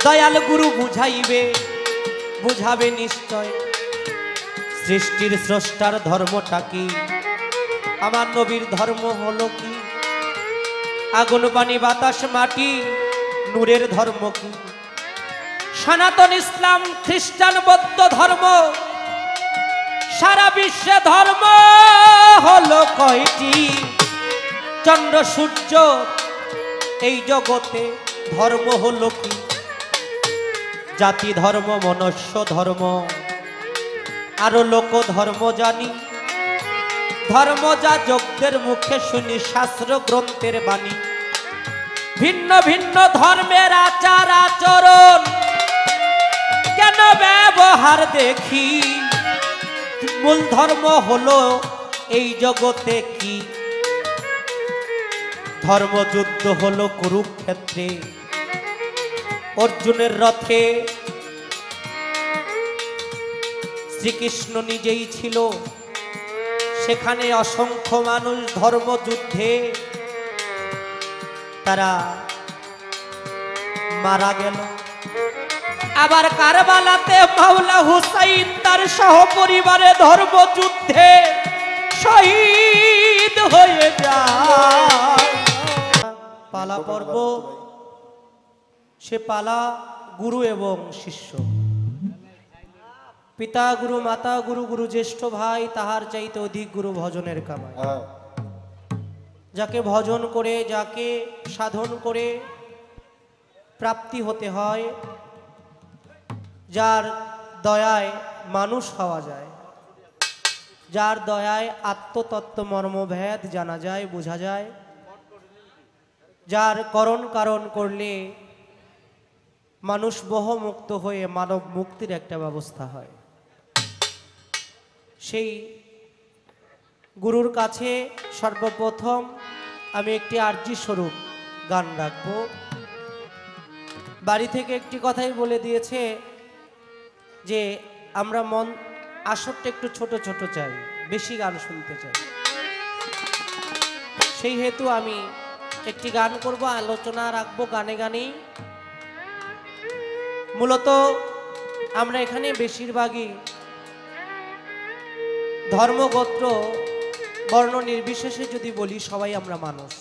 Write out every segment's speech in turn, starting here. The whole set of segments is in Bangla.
দয়াল গুরু বুঝাইবে, বুঝাবে নিশ্চয় সৃষ্টির স্রষ্টার ধর্মটা কি, আমার নবীর ধর্ম হলো কি, আগুন পানি বাতাস মাটি নূরের ধর্ম কি, সনাতন ইসলাম খ্রিস্টান বৌদ্ধ ধর্ম, সারা বিশ্বে ধর্ম হলো কয়টি, চন্দ্র সূর্য এই জগতে ধর্ম হলো কি, জাতি ধর্ম মনুষ্য ধর্ম আরো লোক ধর্ম জানি, ধর্ম যা যোগদের মুখে শুনি শাস্ত্র গ্রন্থের বাণী, ভিন্ন ভিন্ন ধর্মের আচার আচরণ কেন ব্যবহার দেখি, মূল ধর্ম হলো এই জগতে কি, ধর্মযুদ্ধ হলো কুরুক্ষেত্রে, অর্জুনের রথে শ্রীকৃষ্ণ নিজেই ছিল, সেখানে অসংখ্য মানুষ ধর্মযুদ্ধে তারা মারা গেল। আবার কারবালাতে মাওলা হুসাইন তার সহপরিবারে ধর্মযুদ্ধে শহীদ হয়ে যায়। পালা পর্ব, সে পালা গুরু এবং শিষ্য, পিতা গুরু মাতা গুরু গুরু জ্যেষ্ঠ ভাই তাহার চাইতে অধিক গুরু ভজনের কামায়, যাকে ভজন করে যাকে সাধন করে প্রাপ্তি হতে হয়, যার দয়ায় মানুষ হওয়া যায়, যার দয়ায় আত্মতত্ত্ব মর্মভেদ জানা যায় বোঝা যায়, যার করণ কারণ করলে মানুষ মোহমুক্ত হয়ে মানব মুক্তির একটা ব্যবস্থা হয়, সেই গুরুর কাছে সর্বপ্রথম আমি একটি আরজি স্বরূপ গান রাখব। বাড়ি থেকে একটি কথাই বলে দিয়েছে যে আমরা মন আসরটা একটু ছোট ছোট চাই, বেশি গান শুনতে চাই, সেই হেতু আমি একটি গান করব, আলোচনা রাখবো গানে গানেই। মূলত আমরা এখানে বেশিরভাগই ধর্মগোত্র বর্ণ নির্বিশেষে যদি বলি সবাই আমরা মানুষ,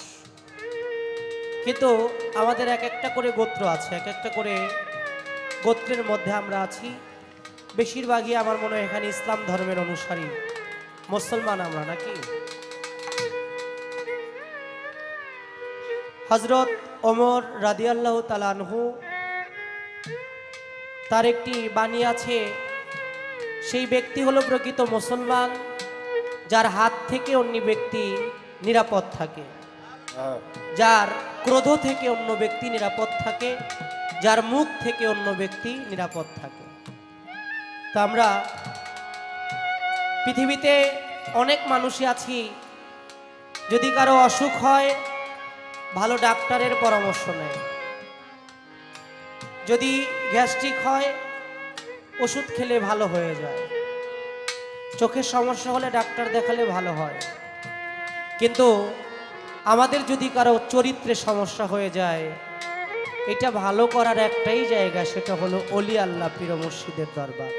কিন্তু আমাদের এক একটা করে গোত্র আছে, এক একটা করে গোত্রের মধ্যে আমরা আছি। বেশিরভাগই আমার মনে হয় এখানে ইসলাম ধর্মের অনুসারী মুসলমান আমরা, নাকি? হযরত ওমর রাদিয়াল্লাহু তাআলা আনহু তার একটি বাণী আছে, সেই ব্যক্তি হলো প্রকৃত মুসলমান যার হাত থেকে অন্য ব্যক্তি নিরাপদ থাকে, যার ক্রোধ থেকে অন্য ব্যক্তি নিরাপদ থাকে, যার মুখ থেকে অন্য ব্যক্তি নিরাপদ থাকে। তো আমরা পৃথিবীতে অনেক মানুষই আছি, যদি কারো অসুখ হয় ভালো ডাক্তারের পরামর্শ নেয়, যদি গ্যাস্ট্রিক হয় ওষুধ খেলে ভালো হয়ে যায়, চোখের সমস্যা হলে ডাক্তার দেখালে ভালো হয়। কিন্তু আমাদের যদি কারো চরিত্রে সমস্যা হয়ে যায়, এটা ভালো করার একটাই জায়গা, সেটা হলো অলি আল্লাহ পীর মুর্শিদের দরবার।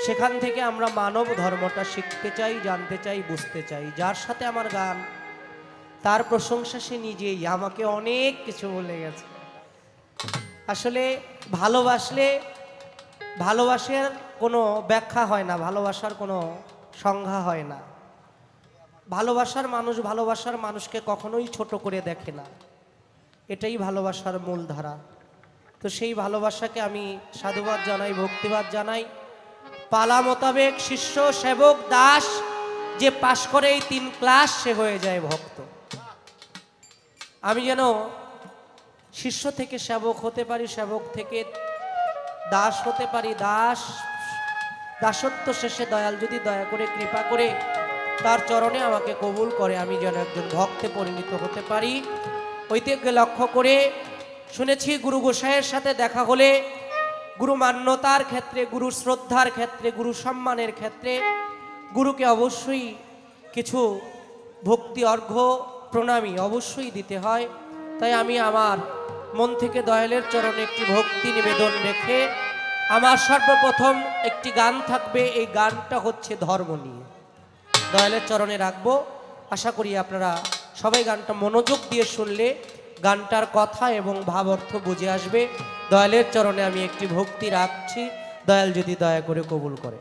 সেখান থেকে আমরা মানব ধর্মটা শিখতে চাই, জানতে চাই, বুঝতে চাই। যার সাথে আমার গান, তার প্রশংসা সে নিজেই আমাকে অনেক কিছু বলে গেছে। আসলে ভালোবাসলে ভালোবাসার কোনো ব্যাখ্যা হয় না, ভালোবাসার কোনো সংজ্ঞা হয় না। ভালোবাসার মানুষকে কখনোই ছোট করে দেখে না, এটাই ভালোবাসার মূল ধারা। তো সেই ভালোবাসাকে আমি সাধুবাদ জানাই, ভক্তিবাদ জানাই। পালা মোতাবেক শিষ্য সেবক দাস, যে পাশ করে এই 3 ক্লাস সে হয়ে যায় ভক্ত। আমি যেন শিষ্য থেকে সেবক হতে পারি, সেবক থেকে দাস হতে পারি, দাসত্ব শেষে দয়াল যদি দয়া করে কৃপা করে তার চরণে আমাকে কবুল করে, আমি যেন একজন ভক্তে পরিণত হতে পারি। ঐতিহ্যকে লক্ষ্য করে শুনেছি গুরু গোসাইয়ের সাথে দেখা হলে গুরু মান্যতার ক্ষেত্রে, গুরু শ্রদ্ধার ক্ষেত্রে, গুরু সম্মানের ক্ষেত্রে গুরুকে অবশ্যই কিছু ভক্তি অর্ঘ্য প্রণামী অবশ্যই দিতে হয়। তাই আমি আমার মন থেকে দয়ালের চরণে একটি ভক্তি নিবেদন রেখে আমার সর্বপ্রথম একটি গান থাকবে। এই গানটা হচ্ছে ধর্ম নিয়ে, দয়ালের চরণে রাখবো। আশা করি আপনারা সবাই গানটা মনোযোগ দিয়ে শুনলে গানটার কথা এবং ভাব অর্থ বুঝে আসবে। দয়ালের চরণে আমি একটি ভক্তি রাখছি, দয়াল যদি দয়া করে কবুল করে।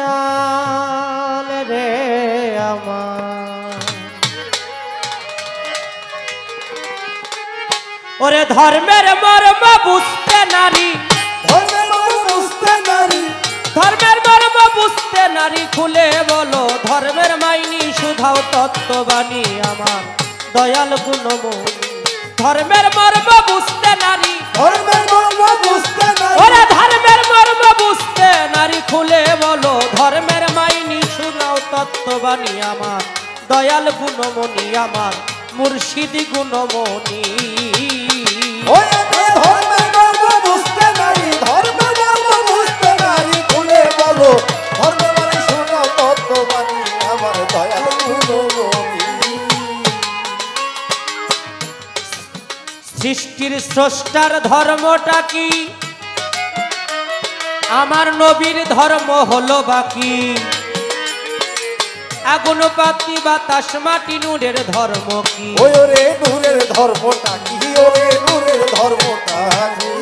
দয়াল রে আমার, ওরে ধর্মের মর্ম বুঝতে নারী, ধর্মের মর্ম বুঝতে নারী, ধর্মের মর্ম বুঝতে নারী, খুলে বলো ধর্মের মাইনি শুধাও তত্ত্ববাণী আমার দয়াল গুণমণি। ধর্মের মর্ম বুঝতে নারী, ধর্মের মর্ম বুঝতে নারী, ওরে ধর্মের মর্ম বুঝতে নারী, খুলে বলো ধর্মের মাইনি শুনাও তত্ত্ববাণী আমার দয়াল গুণমণি আমার মুর্শিদি গুণমণি। ওই ধর্মের মর্ম বুঝতে নারী, ধর্মের মর্ম বুঝতে নারী, খুলে বলো ধর্মের মানে শোনো তত্ত্ববাণী আমার দয়াল গুণমণি। সৃষ্টির স্রষ্টার ধর্মটা কি, আমার নবীর ধর্ম হলো বাকি। আগুন পাতি বাতাস মাটি নূরের ধর্ম কি, ওই ওরে নূরের ধর্মটা কি, ওরে নূরের ধর্মটা কি।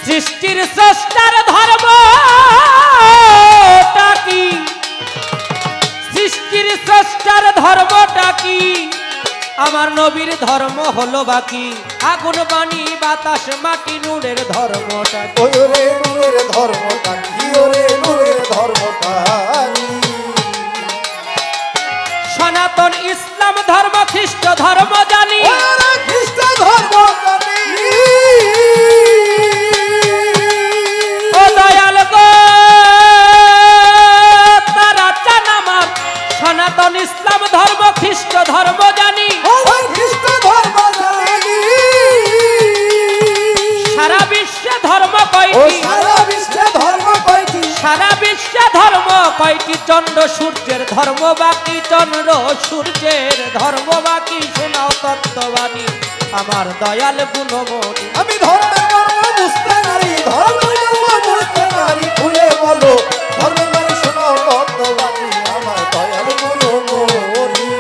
সৃষ্টির স্রষ্টার ধর্মটা কি, সৃষ্টির স্রষ্টার ধর্মটা কি, আমার নবীর ধর্ম হলো বাকি। আগুন পানি বাতাস মাটি নূরের ধর্মটা কি, ওই ওরে নূরের ধর্মটা কি, ওরে নূরের ধর্মটা কি। সনাতন ইসলাম ধর্ম খ্রিস্ট ধর্ম জানি, ওরে খ্রিস্ট ধর্ম জানি, ও দয়াল গো তারা চান আমার সনাতন ইসলাম ধর্ম খ্রিস্ট ধর্ম জানি। ওই খ্রিস্ট ধর্ম জানি, সারা বিশ্বে ধর্ম ও কয়টি, সারা বিশ্বে ধর্ম কয়টি, সারা বিশ্বে ধর্ম কয়টি, চন্দ্র সূর্যের ধর্ম বাকি, চন্দ্র সূর্যের ধর্ম বাকি, শোনাও তত্ত্ববাণী আমার দয়াল গুণমণি। আমি ধর্মের মর্ম বুঝতে নারী, ধর্মের মর্ম বুঝতে নারী, খুলে বলো ধর্মের মানে শোনো তত্ত্ববাণী আমার দয়াল গুণমণি।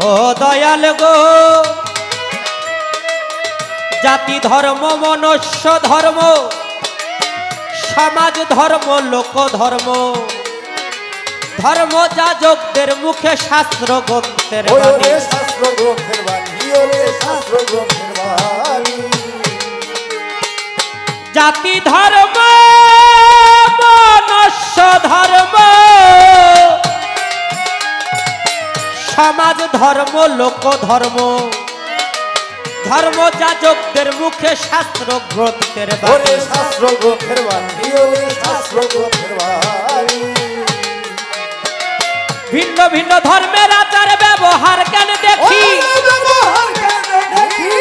ও দয়াল গো জাতি ধর্ম মনুষ্য ধর্ম সমাজ ধর্ম লোক ধর্ম, ধর্ম যাজকদের মুখে শাস্ত্র গ্রন্থের ওই বাণী। ওরে শাস্ত্র গ্রন্থের বাণী, ওরে শাস্ত্র গ্রন্থের বাণী। জাতি ধর্ম মনুষ্য ধর্ম সমাজ ধর্ম লোক ধর্ম, ধর্ম যাজকদের মুখে শাস্ত্র গ্রন্থের ওরে বাণী। শাস্ত্র গ্রন্থের বাণী, ওরে শাস্ত্র গ্রন্থের বাণী। ভিন্ন ভিন্ন ধর্মের আচার ব্যবহার কেন দেখি, ওরে ব্যবহার কেন দেখি,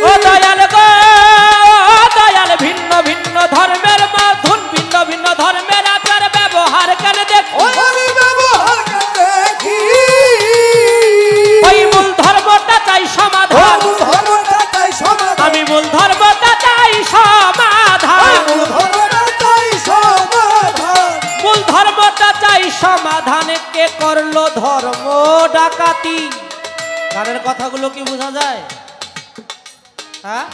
ও দয়াল গো দয়াল ভিন্ন ভিন্ন ধর্মের মাধুন, ভিন্ন ভিন্ন ধর্মের আচার ব্যবহার কেন দেখি। ওরে ব্যবহার কেন দেখি, ওই মূল ধর্মটা চাই সমাধান, মূল ধর্মটা তাই সমাধান, আমি মূল ধর্মটা সমাধান কে করলো ধর্ম ডাকাতি। গানের কথাগুলো কি বোঝা যায়? হ্যাঁ,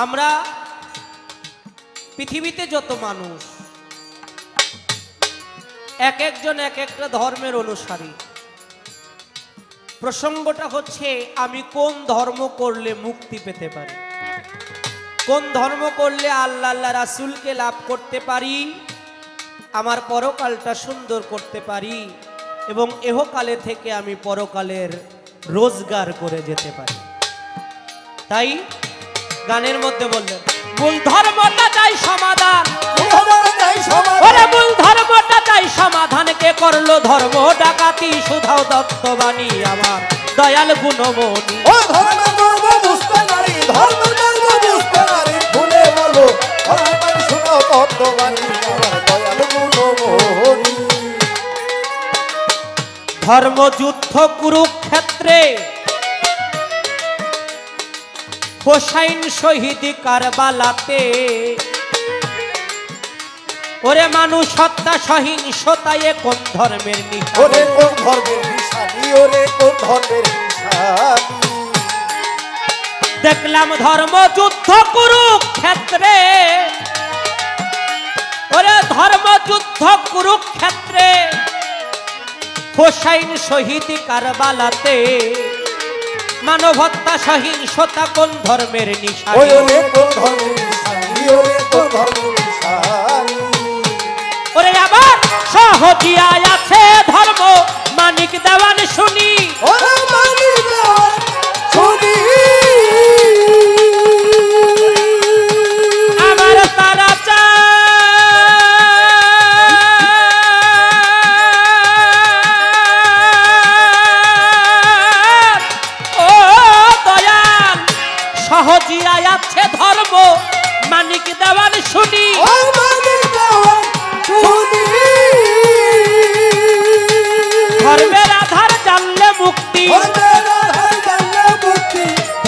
আমরা পৃথিবীতে যত মানুষ এক একজন এক একটা ধর্মের অনুসারী। প্রসঙ্গটা হচ্ছে আমি কোন ধর্ম করলে মুক্তি পেতে পারি, কোন ধর্ম করলে আল্লাহ আল্লাহ রাসূলকে লাভ করতে পারি, আমার পরকালটা সুন্দর করতে পারি এবং এহকালে থেকে আমি পরকালের রোজগার করে যেতে পারি। তাই গানের মধ্যে বললেন মূল ধর্মটা চাই সমাধান, ওরে মূল ধর্মটা চাই সমাধান কে করলো ধর্ম ডাকাতি। সুধাও দত্তবাণী আমার দয়াল গুণমণি। ও ধর্মের মর্ম বুঝতে নারী, ধর্মের মর্ম বুঝতে নারী, খুলে বলো ধর্মের শোনো তত্ত্ববাণী আমার দয়াল গুণমণি। ধর্মযুদ্ধ কুরুক্ষেত্রে হোসাইন শহীদ কারবালাতে, ওরে মানুষ হত্যা সহিংসতায় কোন ধর্মের নিশানি, ওরে কোন ধর্মের নিশানি, ওরে কোন ধর্মের নিশানি। দেখলাম ধর্মযুদ্ধ কুরুক্ষেত্রে, ওরে ধর্মযুদ্ধ কুরুক্ষেত্রে হোসাইন শহীদ কারবালাতে, মানব হত্যা সহিংসতা কোন ধর্মের নিশানি, ওরে কোন ধর্মের নিশানি, ওরে কোন ধর্মের নিশানি। ওরে আবার সহজিয়ায় আছে ধর্ম মানিক দেওয়ান শুনি, ওরে মানিক দেওয়ান শুনি। আমার তারা ও দয়াল সহজিয়ায় আছে ধর্ম মানিক দেওয়ান শুনি, ধর্মের আধার জানলে মুক্তি,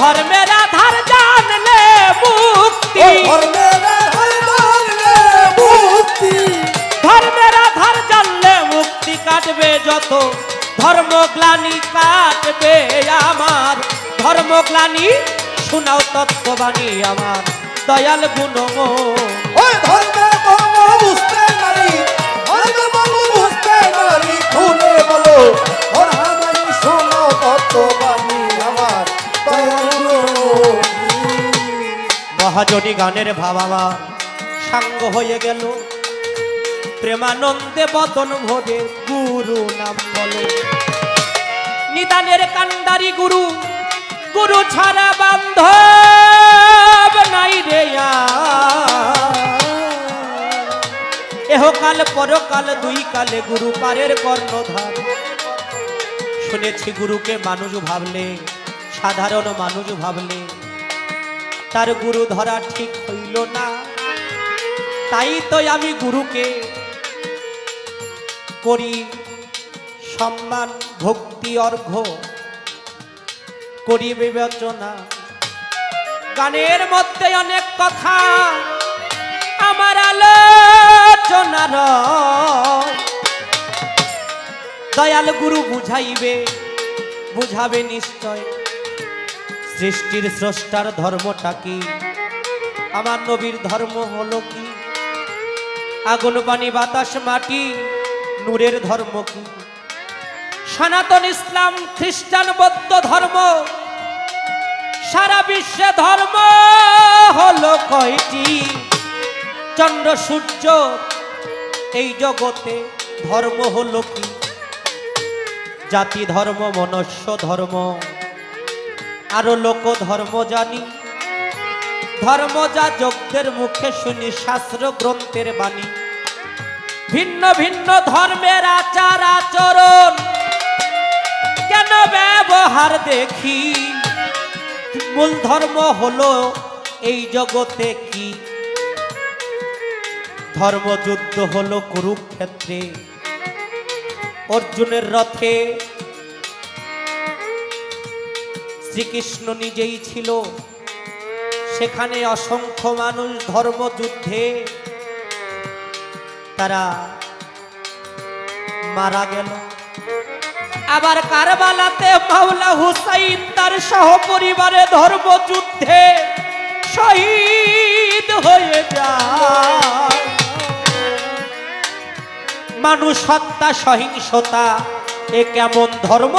ধর্মের আধার জানলে মুক্তি, ধর্মের আধার জানলে মুক্তি কাটবে যত ধর্মগ্লানি কাটবে আমার ধর্মগ্লানি। শোনাও তত্ত্ববাণী আমার দয়াল গুণমণি। ওই ধর্মের মর্ম বুঝতে নারী, ধর্মের মর্ম বুঝতে নারী, খুলে বলো ধর্মানি শোনো তত্ত্ববাণী আমার দয়াল গুণমণি। মহাজনী গানের ভাব আমার সাঙ্গ হয়ে গেল, প্রেমানন্দে বদন ভরে গুরু নাম বলো। নিদানের কান্ডারি গুরু, গুরু ছাড়া বান্ধব নাই রে আর। এহকাল পরকাল দুই কালে গুরু পারের কর্ণধার। শুনেছি গুরুকে মানুষ ভাবলে, সাধারণ মানুষ ভাবলে তার গুরু ধরা ঠিক হইল না। তাই তো আমি গুরুকে করি সম্মান ভক্তি অর্ঘ্য, করি বিবেচনা। গানের মধ্যে অনেক কথা আমার আলোচনার, দয়াল গুরু বুঝাইবে, বুঝাবে নিশ্চয়। সৃষ্টির স্রষ্টার ধর্মটা কি, আমার নবীর ধর্ম হলো কি, আগুন পানি বাতাস মাটি নূরের ধর্ম কি, সনাতন ইসলাম খ্রিস্টান বৌদ্ধ ধর্ম, সারা বিশ্বে ধর্ম হলো কয়টি, চন্দ্র সূর্য এই জগতে ধর্ম হলো কি, জাতি ধর্ম মনুষ্য ধর্ম আরো লোক ধর্ম জানি, ধর্ম যা যোগদের মুখে শুনি শাস্ত্র গ্রন্থের বাণী। ভিন্ন ভিন্ন ধর্মের আচার আচরণ কেন ব্যবহার দেখি, মূল ধর্ম হলো এই জগতে কি, ধর্মযুদ্ধ হলো কুরুক্ষেত্রে। অর্জুনের রথে শ্রীকৃষ্ণ নিজেই ছিল, সেখানে অসংখ্য মানুষ ধর্মযুদ্ধে তারা মারা গেল। আবার কারবালাতে মাওলা হুসাইন তার সহপরিবারে ধর্মযুদ্ধে শহীদ হয়ে যায়। মানুষ হত্যা, সহিংসতা, এ কেমন ধর্ম?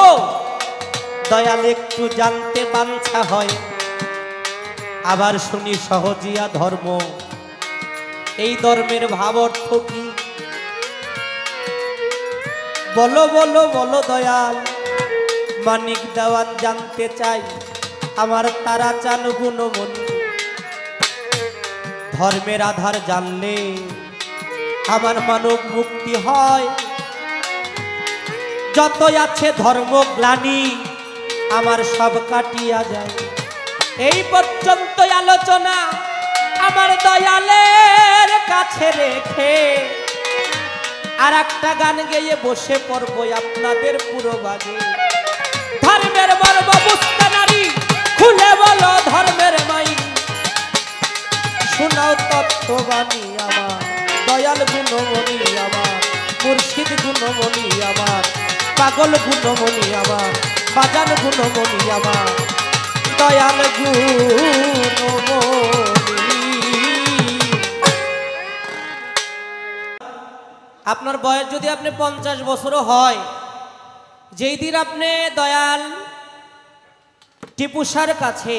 দয়াল একটু জানতে বাঞ্ছা হয়। আবার শুনি সহজিয়া ধর্ম, এই ধর্মের ভাব অর্থ কি? বলো বলো বলো দয়াল। মানিক দেওয়ান জানতে চাই, আমার তারা চান গুণমণি। ধর্মের আধার জানলে আমার মানব মুক্তি হয়। যত আছে ধর্ম গ্লানি আমার সব কাটিয়া যায়। এই পর্যন্ত আলোচনা আমার দয়ালের কাছে রেখে আর একটা গান গেয়ে বসে পড়বো আপনাদের পুরো বাগে। ধর্মের মর্ম বুঝতে নারী, খুলে বলো ধর্মের মাই। শোনাও তত্ত্ববাণী আমার, দয়াল গুণমণি আমার, মুর্শিদ গুণমণি আমার, পাগল গুণমণি আমার, বাজান গুণমণি আমার, দয়াল গুণমণি। আপনার বয়স যদি আপনি 50 বছরও হয়, যেই দিন আপনি দয়াল টিপুসার কাছে,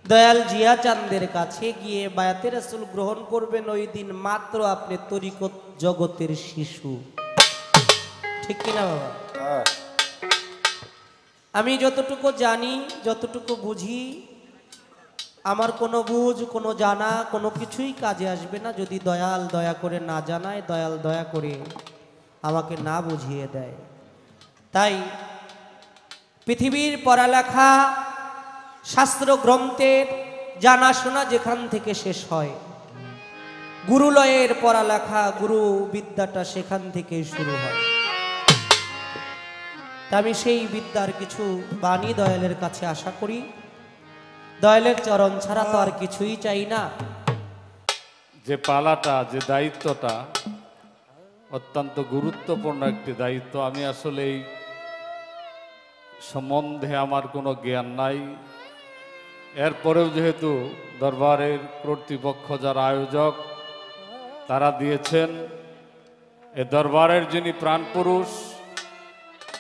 দয়াল জিয়া চাঁদের কাছে গিয়ে বায়াতে রাসূল গ্রহণ করবেন, ওই দিন মাত্র আপনি তরিকত জগতের শিশু। ঠিক কিনা বাবা? আমি যতটুকু জানি, যতটুকু বুঝি, আমার কোনো বুঝ, কোনো জানা, কোনো কিছুই কাজে আসবে না যদি দয়াল দয়া করে না জানায়, দয়াল দয়া করে আমাকে না বুঝিয়ে দেয়। তাই পৃথিবীর পড়ালেখা, শাস্ত্র গ্রন্থের জানাশোনা যেখান থেকে শেষ হয়, গুরুলয়ের পড়ালেখা, গুরু বিদ্যাটা সেখান থেকেই শুরু হয়। তা আমি সেই বিদ্যার কিছু বাণী দয়ালের কাছে আশা করি। দয়ালের চরণ ছাড়া তো আর কিছুই চাই না। যে পালাটা, যে দায়িত্বটা অত্যন্ত গুরুত্বপূর্ণ একটি দায়িত্ব। আমি আসলে এই সম্বন্ধে আমার কোনো জ্ঞান নাই। এরপরেও যেহেতু দরবারের কর্তৃপক্ষ, যারা আয়োজক, তারা দিয়েছেন, এ দরবারের যিনি প্রাণপুরুষ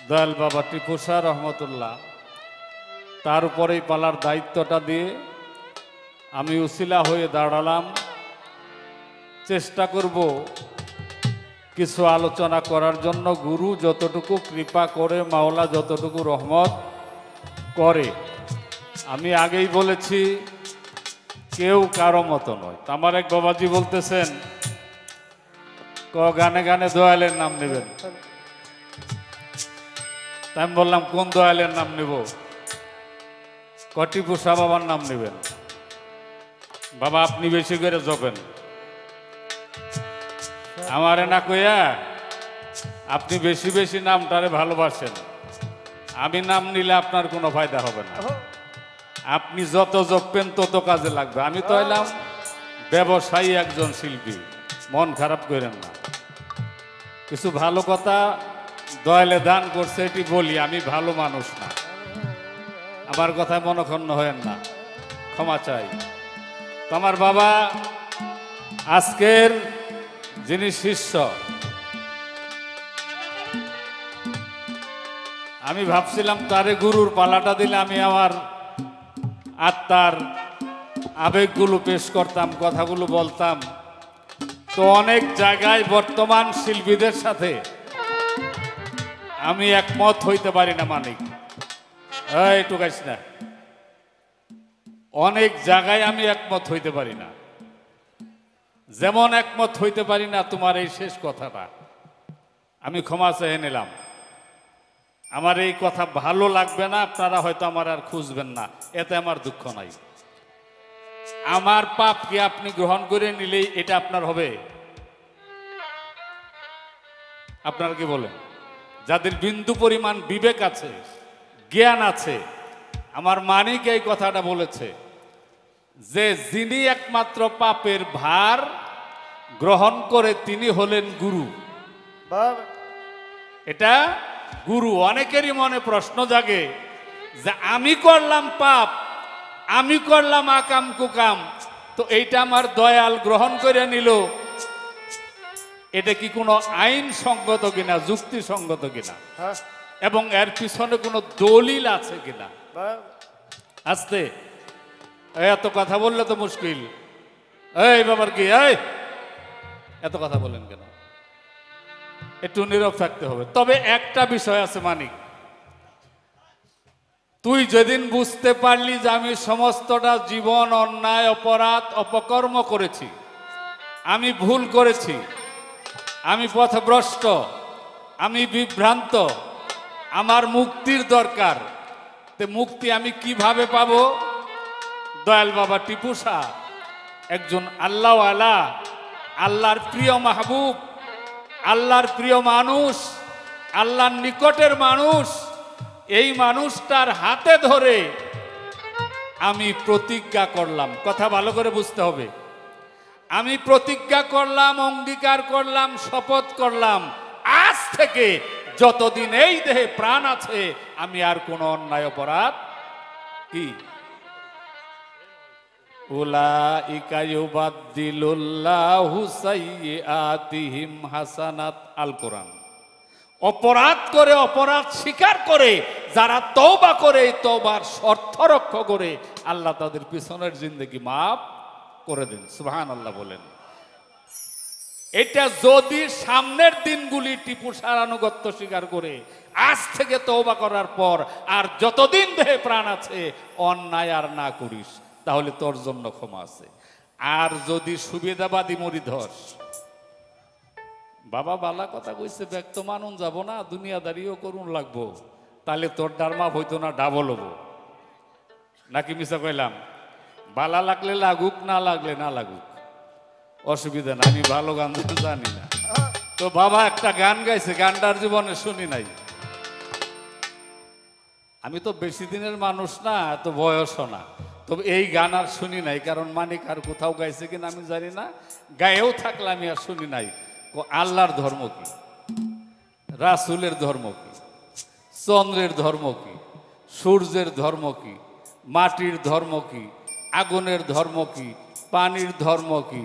দয়াল বাবা টিপু শাহ রহমতুল্লাহ, তার উপরেই পালার দায়িত্বটা দিয়ে আমি উসিলা হয়ে দাঁড়ালাম। চেষ্টা করব কিছু আলোচনা করার জন্য। গুরু যতটুকু কৃপা করে, মাওলা যতটুকু রহমত করে, আমি আগেই বলেছি কেউ কারো মতো নয়। আমার এক বাবাজি বলতেছেন, গানে গানে দয়ালের নাম নেবেন। তাই আমি বললাম, কোন দয়ালের নাম নেব? টিপু শাহ বাবার নাম নেবেন। বাবা আপনি বেশি করে জপেন, আমারে না কইয়া আপনি বেশি বেশি নামটারে ভালোবাসেন। আমি নাম নিলে আপনার কোনো ফায়দা হবে না। আপনি যত জপবেন তত কাজে লাগবে। আমি তো এলাম ব্যবসায়ী একজন শিল্পী, মন খারাপ করেন না। কিছু ভালো কথা দয়ালে দান করছে এটি বলি, আমি ভালো মানুষ না, আমার কথায় মনক্ষুণ্ণ হয়েন না, ক্ষমা চাই। তো আমার বাবা আজকের যিনি শিষ্য, আমি ভাবছিলাম তারে গুরুর পালাটা দিলে আমি আমার আত্মার আবেগগুলো পেশ করতাম, কথাগুলো বলতাম। তো অনেক জায়গায় বর্তমান শিল্পীদের সাথে আমি একমত হইতে পারি না। মানিক একটু গাইস না, অনেক জায়গায় আমি একমত হইতে পারি না। যেমন একমত হইতে পারি না তোমার এই শেষ কথাটা। আমি ক্ষমা চেয়ে নিলাম, আমার এই কথা ভালো লাগবে না, আপনারা হয়তো আমার আর খুঁজবেন না, এতে আমার দুঃখ নাই। আমার পাপকে আপনি গ্রহণ করে নিলেই এটা আপনার হবে। আপনারা কি বলেন? যাদের বিন্দু পরিমাণ বিবেক আছে, জ্ঞান আছে, আমার মানিক এই কথাটা বলেছে যে যিনি একমাত্র পাপের ভার গ্রহণ করে তিনি হলেন গুরু। বাবা এটা গুরু। অনেকেরই মনে প্রশ্ন জাগে যে আমি করলাম পাপ, আমি করলাম আকাম কুকাম, তো এইটা আমার দয়াল গ্রহণ করে নিল, এটা কি কোনো আইন সঙ্গত কিনা, যুক্তিসঙ্গত কিনা, হ্যাঁ এবং এর পিছনে কোনো দলিল আছে কিনা? বাবা আস্তে, এত কথা বললে তো মুশকিল। এই বাবার কি, এই এত কথা বলেন কেন? একটু নীরব থাকতে হবে। তবে একটা বিষয় আছে মানিক, তুই যেদিন বুঝতে পারলি যে আমি সমস্তটা জীবন অন্যায়, অপরাধ, অপকর্ম করেছি, আমি ভুল করেছি, আমি পথভ্রষ্ট, আমি বিভ্রান্ত, আমার মুক্তির দরকার, তে মুক্তি আমি কিভাবে পাবো? দয়াল বাবা টিপু শাহ একজন আল্লাহওয়ালা, আল্লাহর প্রিয় মাহবুব, আল্লাহর প্রিয় মানুষ, আল্লাহর নিকটের মানুষ। এই মানুষটার হাতে ধরে আমি প্রতিজ্ঞা করলাম, কথা ভালো করে বুঝতে হবে, আমি প্রতিজ্ঞা করলাম, অঙ্গীকার করলাম, শপথ করলাম, আজ থেকে যতদিন এই দেহে প্রাণ আছে আমি আর কোনো অন্যায় অপরাধ কি উলাইকা ইউবাদদিলুল্লাহু সাইয়্যাতিহিম হাসানাত, আল কোরআন। অপরাধ করে, অপরাধ স্বীকার করে যারা তওবা করে, তওবার শর্ত রক্ষা করে, আল্লাহ তাদের পিছনের জিন্দেগি মাফ করে দেন। সুবহানাল্লাহ বলেন। এটা যদি সামনের দিনগুলি টিপু শাহর আনুগত্য স্বীকার করে আজ থেকে তওবা করার পর আর যতদিন দেহে প্রাণ আছে অন্যায় আর না করিস, তাহলে তোর জন্য ক্ষমা আছে। আর যদি সুবিধাবাদী মরিধস, বাবা বালা কথা কইছে, ব্যক্ত মানুন যাব না, দুনিয়াদারিও করুন লাগবো, তাহলে তোর ডারমা হইতো না ডাবল হবো, নাকি মিছা কইলাম? বালা লাগলে লাগুক, না লাগলে না লাগুক, অসুবিধা না, আমি ভালো গান জানি না। তো বাবা একটা গান গাইছে, গানটার জীবনে শুনি নাই। আমি তো বেশি দিনের মানুষ না, এত বয়সও না, তবে এই গান আর শুনি নাই, কারণ মানিক আর কোথাও গাইছে কিনা আমি জানি না, গায়েও থাকলে আমি আর শুনি নাই। আল্লাহর ধর্ম কি, রাসূলের ধর্ম কি, চন্দ্রের ধর্ম কি, সূর্যের ধর্ম কি, মাটির ধর্ম কি, আগুনের ধর্ম কি, পানির ধর্ম কি,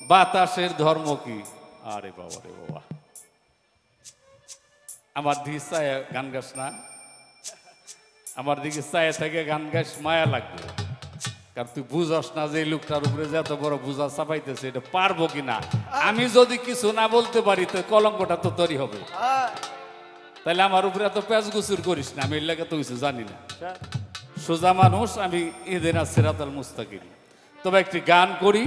বাতাসের ধর্ম কি? আরে বাবা রে বাবা, আমার দিকে চায় গান গাস না, আমার দিকে চায় থেকে গান গাছ, মায়া লাগবে। কারণ তুই বুঝাস না যে এই লোকটার উপরে যে এত বড় বুঝা চাপাইতেছে, এটা পারবো কিনা। আমি যদি কিছু না বলতে পারি তো কলঙ্কটা তো তৈরি হবে, তাহলে আমার উপরে এত প্যাঁচ গুচুর করিস না, আমি এর লাগে তো কিছু জানি না, সোজা মানুষ আমি, ইহদিনাস সিরাতাল মুস্তাকিম। তবে একটি গান করি,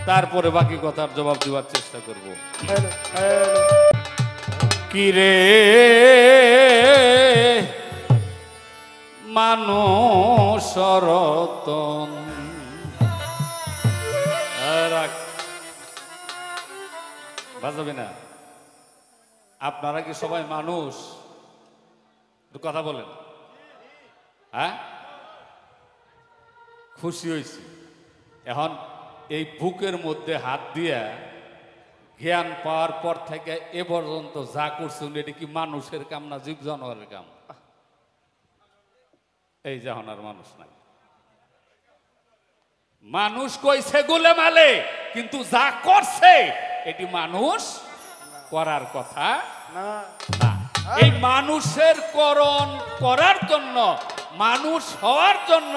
তারপরে বাকি কথার জবাব দেওয়ার চেষ্টা করব। কিরে মানুষ রতন, বাজাবে না? আপনারা কি সবাই মানুষ? কথা বলেন। হ্যাঁ, খুশি হয়েছি। এখন এই বুকের মধ্যে হাত দিয়া জ্ঞান পাওয়ার পর থেকে এ পর্যন্ত যা করছেন, এটা কি মানুষের কাম না জীব জানোয়ারের কাম? এই যখন আর মানুষ নাই, মানুষ কইছে গুলে মালে, কিন্তু যা করছে এটি মানুষ করার কথা না। এই মানুষের করণ করার জন্য, মানুষ হওয়ার জন্য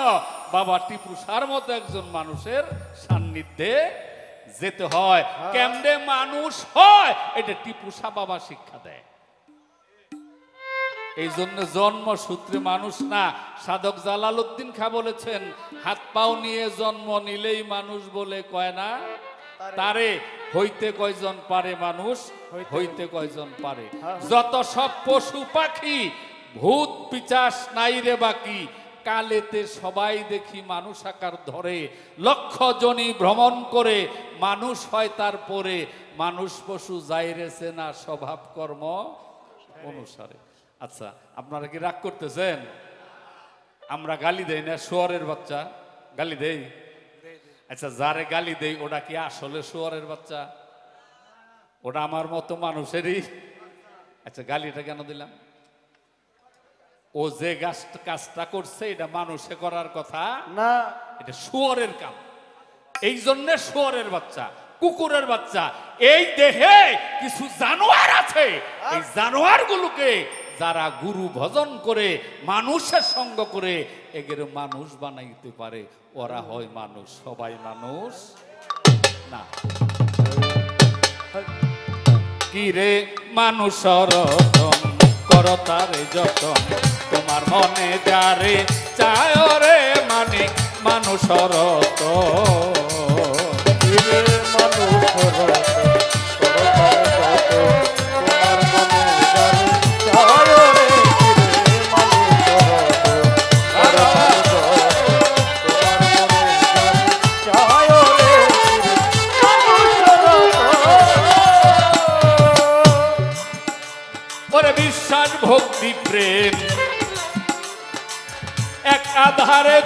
বাবা টিপু শাহর মতো একজন মানুষের সান্নিধ্যে যেতে হয়। কেমনে মানুষ হয় এটা টিপু শাহ বাবা শিক্ষা দেয়। এই জন্য জন্মসূত্রে মানুষ না। সাধক জালালউদ্দিন খাঁ বলেছেন, হাত পাও নিয়ে জন্ম নিলেই মানুষ বলে কয় না তারে, হইতে কয়জন পারে মানুষ, হইতে কয়জন পারে। যত সব পশু পাখি ভূত পিচাস নাই রে বাকি, কালেতে সবাই দেখি মানুষ আকার ধরে, লক্ষ জনি ভ্রমণ করে মানুষ হয় তারপরে, মানুষ পশু যাইরেছে না স্বভাব কর্ম অনুসারে। আচ্ছা, আপনারা কি রাগ করতেছেন? আমরা গালি দেই না? শুয়োরের বাচ্চা গালি দেই। আচ্ছা, যারে গালি দেই ওটা কি আসলে শুয়োরের বাচ্চা? ওটা আমার মতো মানুষেরই। আচ্ছা গালিটা কেন দিলাম? ও যে কাজটা করছে এটা মানুষে করার কথা না, এটা শুয়োরের কাম। এই জন্য শুয়োরের বাচ্চা, কুকুরের বাচ্চা, এই দেহে কিছু জানোয়ার আছে, এই জানোয়ার গুলোকে যারা গুরু ভজন করে মানুষের সঙ্গ করে এগের মানুষ বানাইতে পারে, ওরা হয় মানুষ। সবাই মানুষ না। কি রে মানুষ রতন কর তারে যতন, তোমার মনে যারে চায় রে মানিক মানুষ রতন। দিলে মানুষ রতন, করো তারে যতন, তোমার মনে যারে চায় রে। দিলে মানুষ রতন, করো তারে যতন, তোমার মনে যারে চায় রে। দিলে মানুষ রতন। ওরে বিশ্বাস ভক্তি প্রেম এক আধারে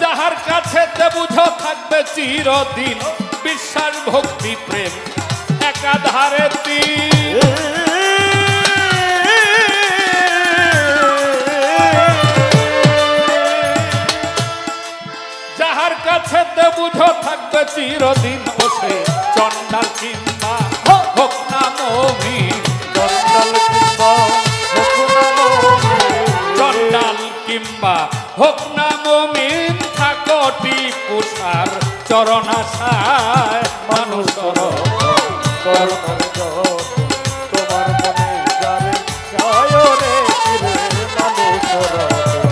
যাহার কাছে তে বুঝো থাকবে চিরদিন। বিশ্বাস ভক্তি প্রেম এক আধারে যাহার কাছে তে বুঝো থাকবে চিরদিন। বসে চন্ডাল কিংবা হোক না মমিন, চন্ডাল কিংবা হোক না মমিন, চন্ডাল কিংবা হোক না মমিন, থাকটি পুষার চরণাশায় মানুষ করো তারে যতন, তোমার মনে যারে চায় রে। দিলে মানুষ রতন,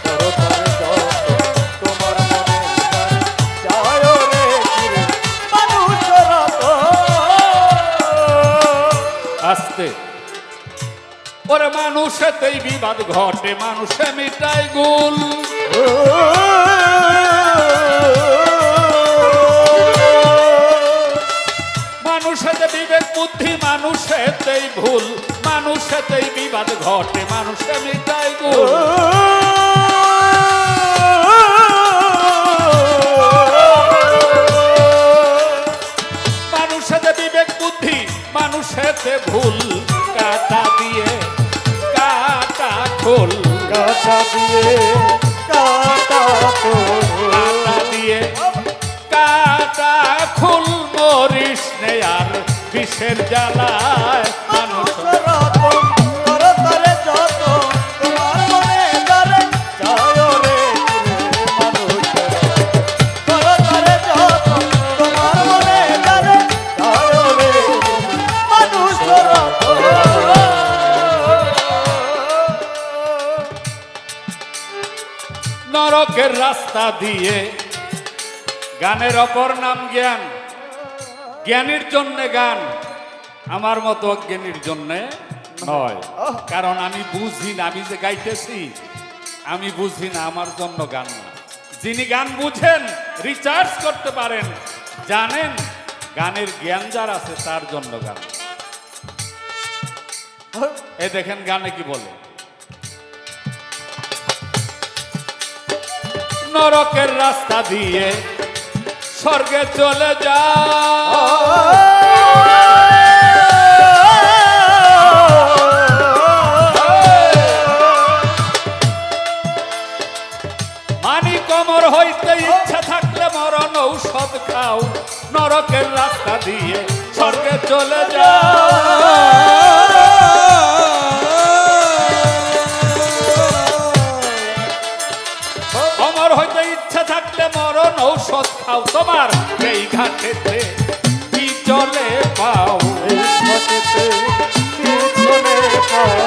করো তারে যতন, তোমার মনে যারে চায় রে। দিলে মানুষ রতন। আসতে ওরে মানুষেতেই বিবাদ ঘটে, মানুষে মিটাই গুল। মানুষেতে বিবেক বুদ্ধি, মানুষেতেই ভুল, মানুষেতেই বিবাদ ঘটে, মানুষে মিটাই গুল। মানুষেতে বিবেক বুদ্ধি, মানুষেতে ভুল, কাটা দিয়ে কাটা খোল, কাটা দিয়ে কাটা খোল, কাটা দিয়ে কাটা খুল, মরিস নে আর বিষের জ্বালায় মানুষ। রতন করো তারে যতন, তোমার মনে যারে চায় রে। দিলে মানুষ রতন, করো তারে যতন, তোমার মনে যারে চায় রে। মানুষ রতন। নরকের রাস্তা দিয়ে গানের অপর নাম জ্ঞান। জ্ঞানীর জন্য গান, আমার মতো অজ্ঞানীর জন্য নয়। কারণ আমি বুঝি না, আমি যে গাইতেছি আমি বুঝি না, আমার জন্য গান না। যিনি গান বুঝেন, রিচার্জ করতে পারেন, জানেন গানের জ্ঞান যার আছে তার জন্য গান। এ দেখেন গানে কি বলে, নরকের রাস্তা দিয়ে স্বর্গে চলে যা, মানি কমর হইতে ইচ্ছা থাকলে মরণ ঔষধ খাও, নরকের রাস্তা দিয়ে স্বর্গে চলে যা। কমর হইতে ইচ্ছা থাকলে মরণ ঔষধ খাও, তোমার এই ঘাটেতে কি চলে পাও, এই ঘাটেতে পিছনে পাও,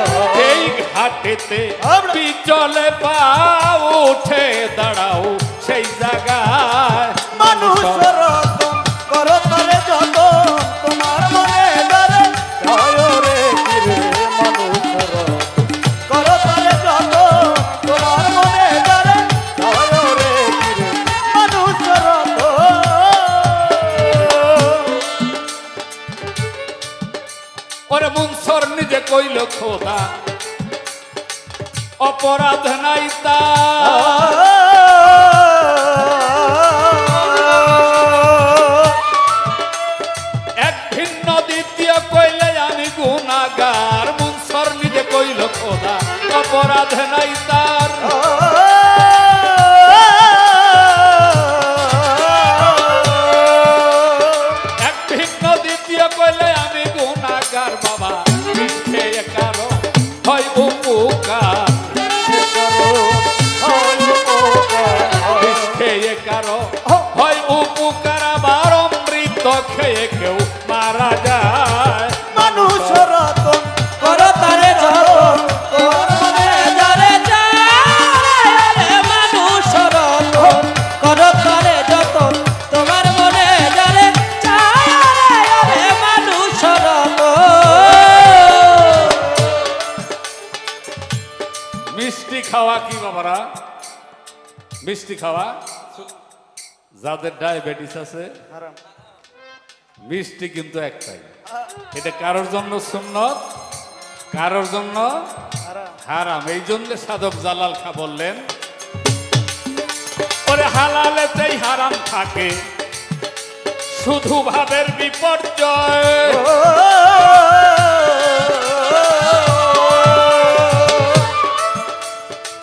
এই ঘাটেতে পিছলে পাও, উঠে দাঁড়াও সেই জায়গায় মানুষ রতন করো তারে যতন, তোমার মনে যারে চায় রে। দিলে মানুষ রতন করো তারে যতন, তোমার মনে যারে চায় রে। দিলে মানুষ রতন। ওরে মুনসর নিজে কইল খোদা, অপরাধ নাই তার। এক ভিন্ন দ্বিতীয় কইলে আমি গুনাহগার, মুনসর নিজে কইল খোদা অপরাধ নাই তার। এক ভিন্ন দ্বিতীয় কইলে আমি গুনাহগার বাবা, মিথ্যে কারো হয় উপকার, খেয়ে কারো হয় উপকার, আবার অমৃত খেয়ে কেউ মারা যায়। মানুষ রতন করো তারে যতন, তোমার মনে যারে চায় রে মানুষ রতন, করো তারে যতন, তোমার মনে যারে চায় রে মানুষ রতন। মিষ্টি খাওয়া কি বাবারা? মিষ্টি খাওয়া যাদের ডায়াবেটিস আছে মিষ্টি কিন্তু একটাই, এটা কারোর জন্য সুন্নত, কারোর জন্য হারাম। এই জন্য সাধক জালাল খা বললেন ওরে হালালেতেই হারাম থাকে, শুধু ভাবের বিপর্যয়।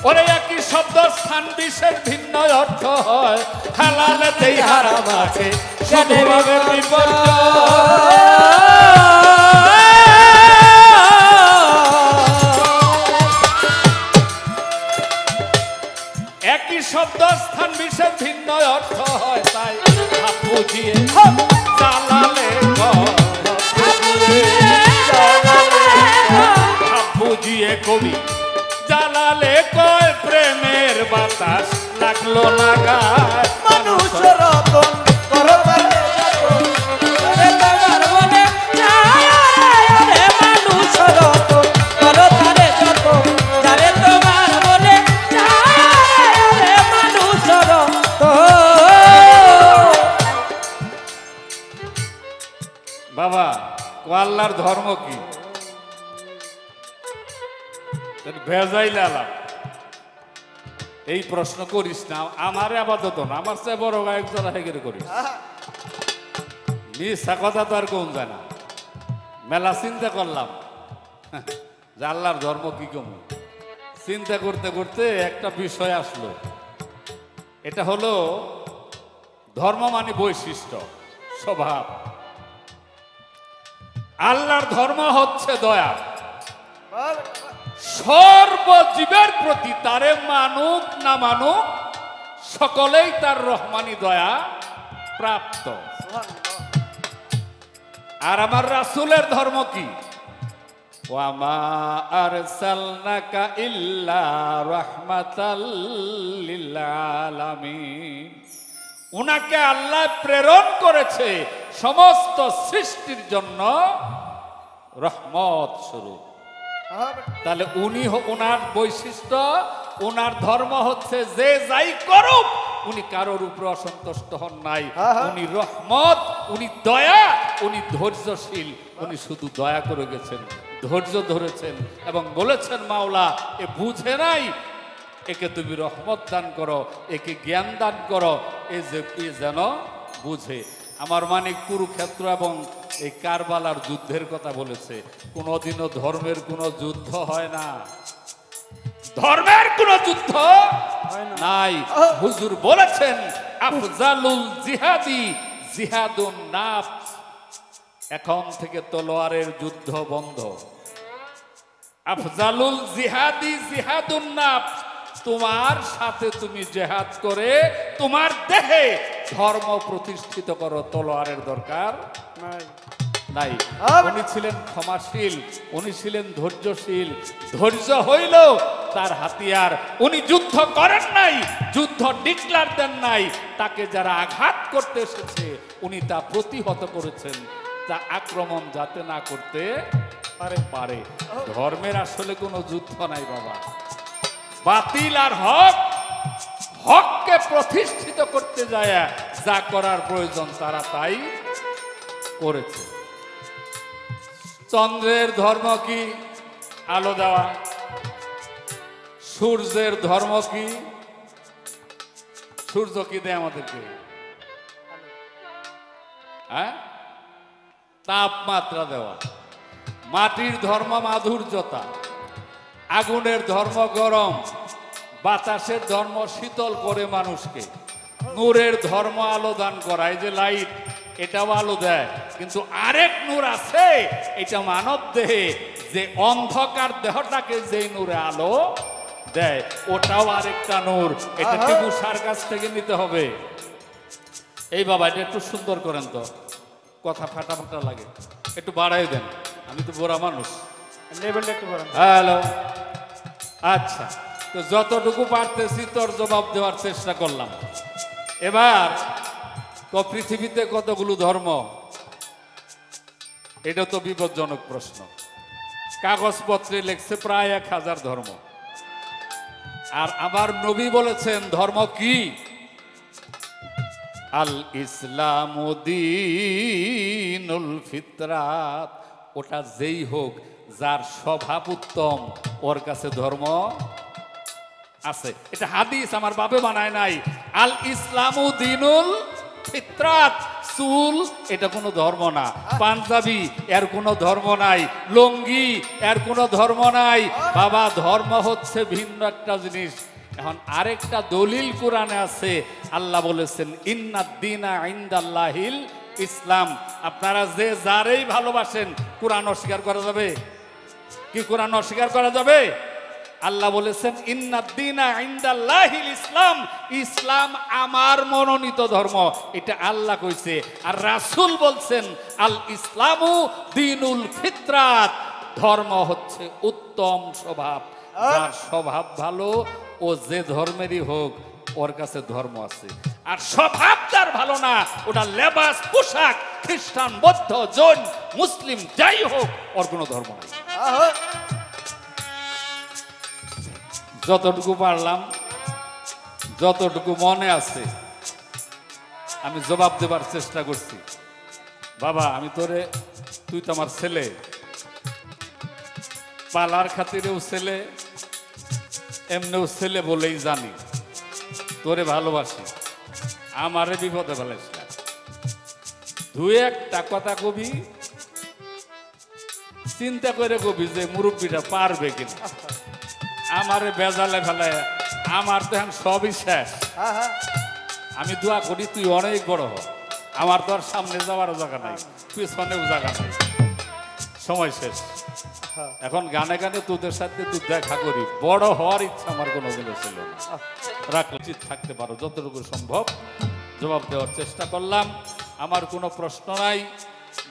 ওরে একই শব্দ স্থান বিশেষ ভিন্ন অর্থ হয়, হালালেতেই হারাম আছে, শুধু ভাবের বিপর্যয়। একই শব্দ স্থান বিশেষ ভিন্ন অর্থ হয়, তাই ভাব বুঝিয়ে জালালে ভাব বুঝিয়ে কবি জালালে কয় প্রেমের বাতাস লাগলো না গায়। মানুষ রতন করো তারে যতন, যারে তোমার মনে চায় রে মানুষ রতন, করো তারে যতন, যারে তোমার মনে চায় রে মানুষ রতন। বাবা ও আল্লাহর ধর্ম কি? ভেজাইল আলাপ এই প্রশ্ন করিস না, আমারে আপাতত না, আমার চেয়ে বড় গায়ক যারা হেগের করিস। মিথ্যা কথা তো আর কোন যায় না। মেলা চিন্তা করলাম যে আল্লাহর ধর্ম কি কম, চিন্তা করতে করতে একটা বিষয় আসলো, এটা হলো ধর্ম মানে বৈশিষ্ট্য, স্বভাব। আল্লাহর ধর্ম হচ্ছে দয়া, সর্বজীবের প্রতি তারে মানুক না মানুক সকলেই তার রহমানি দয়া প্রাপ্ত। আর আমার রাসূলের ধর্ম কি? ওয়ামা আরসালনাকা ইল্লা রাহমাতাল লিল আলামিন। উনাকে আল্লাহ প্রেরণ করেছে সমস্ত সৃষ্টির জন্য রহমত স্বরূপ। তাহলে উনি ওনার বৈশিষ্ট্য, ওনার ধর্ম হচ্ছে যে যাই করুক উনি কারোর উপরে অসন্তুষ্ট হন নাই। উনি রহমত, উনি দয়া, উনি ধৈর্যশীল, উনি শুধু দয়া করে গেছেন, ধৈর্য ধরেছেন এবং বলেছেন মাওলা এ বুঝে নাই, একে তুমি রহমত দান করো, একে জ্ঞান দান করো, এ যেন বুঝে। আমার মানিক কুরুক্ষেত্র এবং এই কারবালার যুদ্ধের কথা বলেছে। কোনোদিনও ধর্মের কোনো যুদ্ধ হয় না, ধর্মের কোনো যুদ্ধ নাই। হুজুর বলেছেন আফজালুল জিহাদি জিহাদুন নাফস। এখন থেকে তলোয়ারের যুদ্ধ বন্ধ। আফজালুল জিহাদি জিহাদুন নাফস, তোমার সাথে তুমি জেহাদ করে তোমার দেহে ধর্ম প্রতিষ্ঠিত করো, তলোয়ারের দরকার নাই। উনি ছিলেন ক্ষমাশীল, উনি ছিলেন ধৈর্যশীল। ধৈর্য হইল তার হাতিয়ার। উনি যুদ্ধ করেন নাই, যুদ্ধ ডিক্লার দেন নাই। তাকে যারা আঘাত করতে এসেছে উনি তা প্রতিহত করেছেন, তা আক্রমণ যাতে না করতে পারে। ধর্মের আসলে কোনো যুদ্ধ নাই বাবা। বাতিল আর হক, হককে প্রতিষ্ঠিত করতে যায় যা করার প্রয়োজন তারা তাই করেছে। চন্দ্রের ধর্ম কি? আলো দেওয়া। সূর্যের ধর্ম কি? সূর্য কি দেয় আমাদেরকে? হ্যাঁ, তাপমাত্রা দেওয়া। মাটির ধর্ম মাধুর্যতা, আগুনের ধর্ম গরম, বাতাসের ধর্ম শীতল করে মানুষকে, নূরের ধর্ম আলো দান করা। এই যে লাইট, এটাও আলো দেয়, কিন্তু আরেক নূর আছে, এটা মানব দেহে যে অন্ধকার দেহটাকে যে নূরে আলো দেয়, ওটাও আরেকটা নূর। এটা টিপু সার কাছ থেকে নিতে হবে। এই বাবা, এটা একটু সুন্দর করেন তো, কথা ফাটা ফাটা লাগে, একটু বাড়াই দেন, আমি তো বুড়া মানুষ। লেভেলটা একটু বলেন। হ্যালো, আচ্ছা, তো যতটুকু পারতেছি তোর জবাব দেওয়ার চেষ্টা করলাম। এবার পৃথিবীতে কতগুলো ধর্ম? এটা তো বিপজ্জনক প্রশ্ন। কাগজপত্রে লেখছে প্রায় 1000 ধর্ম। আর আমার নবী বলেছেন ধর্ম কি? আল ইসলামু দীনুল ফিতরাত। ওটা যেই হোক, যার স্বভাব উত্তম, ওর কাছে ধর্ম আছে। এটা হাদিস, আমার বাপে বানায় নাই। আল ইসলামু দীনুল ফিতরাত। চুল এটা কোনো ধর্ম না, পাঞ্জাবি এর কোনো ধর্ম নাই, লুঙ্গি এর কোনো ধর্ম নাই। বাবা, ধর্ম হচ্ছে ভিন্ন একটা জিনিস। এখন আরেকটা দলিল কোরআনে আছে, আল্লাহ বলেছেন ইন্নাদ দীনা ইনদাল্লাহিল ইসলাম। আপনারা যে যারেই ভালোবাসেন, কোরআন অস্বীকার করা যাবে কি? কোরআন অস্বীকার করা যাবে? আল্লাহ বলেছেন ইন্নাদ দীনা ইনদাল্লাহিল ইসলাম। ইসলাম আমার মনোনীত ধর্ম, এটা আল্লাহ কইছে। আর রাসূল বলছেন আল ইসলামু দীনুল ফিতরাত। ধর্ম হচ্ছে উত্তম স্বভাব। যার স্বভাব ভালো, ও যে ধর্মেরই হোক, ওর কাছে ধর্ম আছে। আর স্বভাব যার ভালো না, ওটা লেবাস পোশাক, খ্রিস্টান বৌদ্ধ জৈন মুসলিম যাই হোক, ওর কোনো ধর্ম নাই। যতটুকু পারলাম, যতটুকু মনে আছে, আমি জবাব দেবার চেষ্টা করছি। বাবা, আমি তোরে, তুই তো আমার ছেলে, পালার খাতিরেও ছেলে, এমনিও ছেলে বলেই জানি তোরে ভালোবাসি। আমারে বিপদে ফেলাইস না। দুই একটা কথা কবি, চিন্তা করে কবি যে মুরব্বীটা পারবে কিনা। আমারে বেজালে ফেলায়, আমার তো এখন সবই শেষ। আমি দোয়া করি তুই অনেক বড় হ। আমার তো আর সামনে যাওয়ার জায়গা নাই, পিছনেও জায়গা নাই, সময় শেষ। এখন গানে গানে তোদের সাথে তুই দেখা করি, বড় হওয়ার ইচ্ছা আমার কোনো দিনে ছিল না। রাখলে উচিত থাকতে পারো, যতটুকু সম্ভব জবাব দেওয়ার চেষ্টা করলাম। আমার কোনো প্রশ্ন নাই,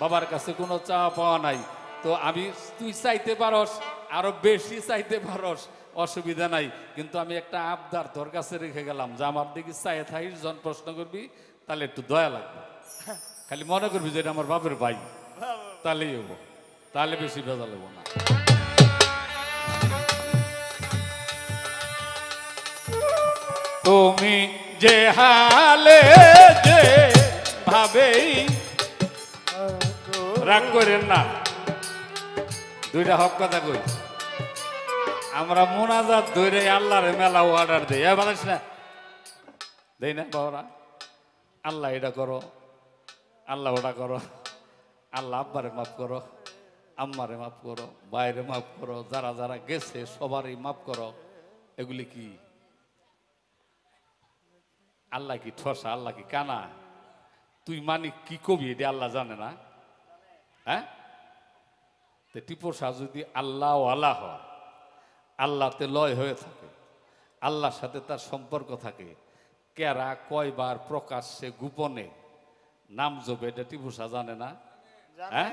বাবার কাছে কোনো চাওয়া পাওয়া নাই। তো আমি, তুই চাইতে পারস, আরো বেশি চাইতে পারস, অসুবিধা নাই। কিন্তু আমি একটা আবদার তোর কাছে রেখে গেলাম, যে আমার দিকে চাইয়ে থাকিস, যখন প্রশ্ন করবি তাহলে একটু দয়া লাগবে। খালি মনে করবি যে এটা আমার বাপের ভাই, তাহলেই হবো, তাহলে বেশি ভেজা নেবো না। তুমি যে হালে যে ভাবেই, রাগ করেন না, দুইটা হক কথা কই। আমরা মোনাজাত ধরে আল্লাহরে মেলা অর্ডার দেই, বাতাস না দেই না বাবারা? আল্লাহ এটা করো, আল্লাহ ওটা করো, আল্লাহ আব্বারে মাফ করো, আম্মারে মাফ করো, বাইরে মাফ করো, যারা যারা গেছে সবারই মাফ করো। এগুলি কি? আল্লাহ কি ঠসা? আল্লাহ কি কানা? তুই মানে কি কবি এটা আল্লাহ জানে না? হ্যাঁ, টিপু শাহ যদি আল্লাহ আল্লাহ হয়, আল্লাহতে লয় হয়ে থাকে, আল্লাহর সাথে তার সম্পর্ক থাকে, কেরা কয়বার প্রকাশ্যে গোপনে নাম জপে, এটা টিপু শাহ জানে না? হ্যাঁ,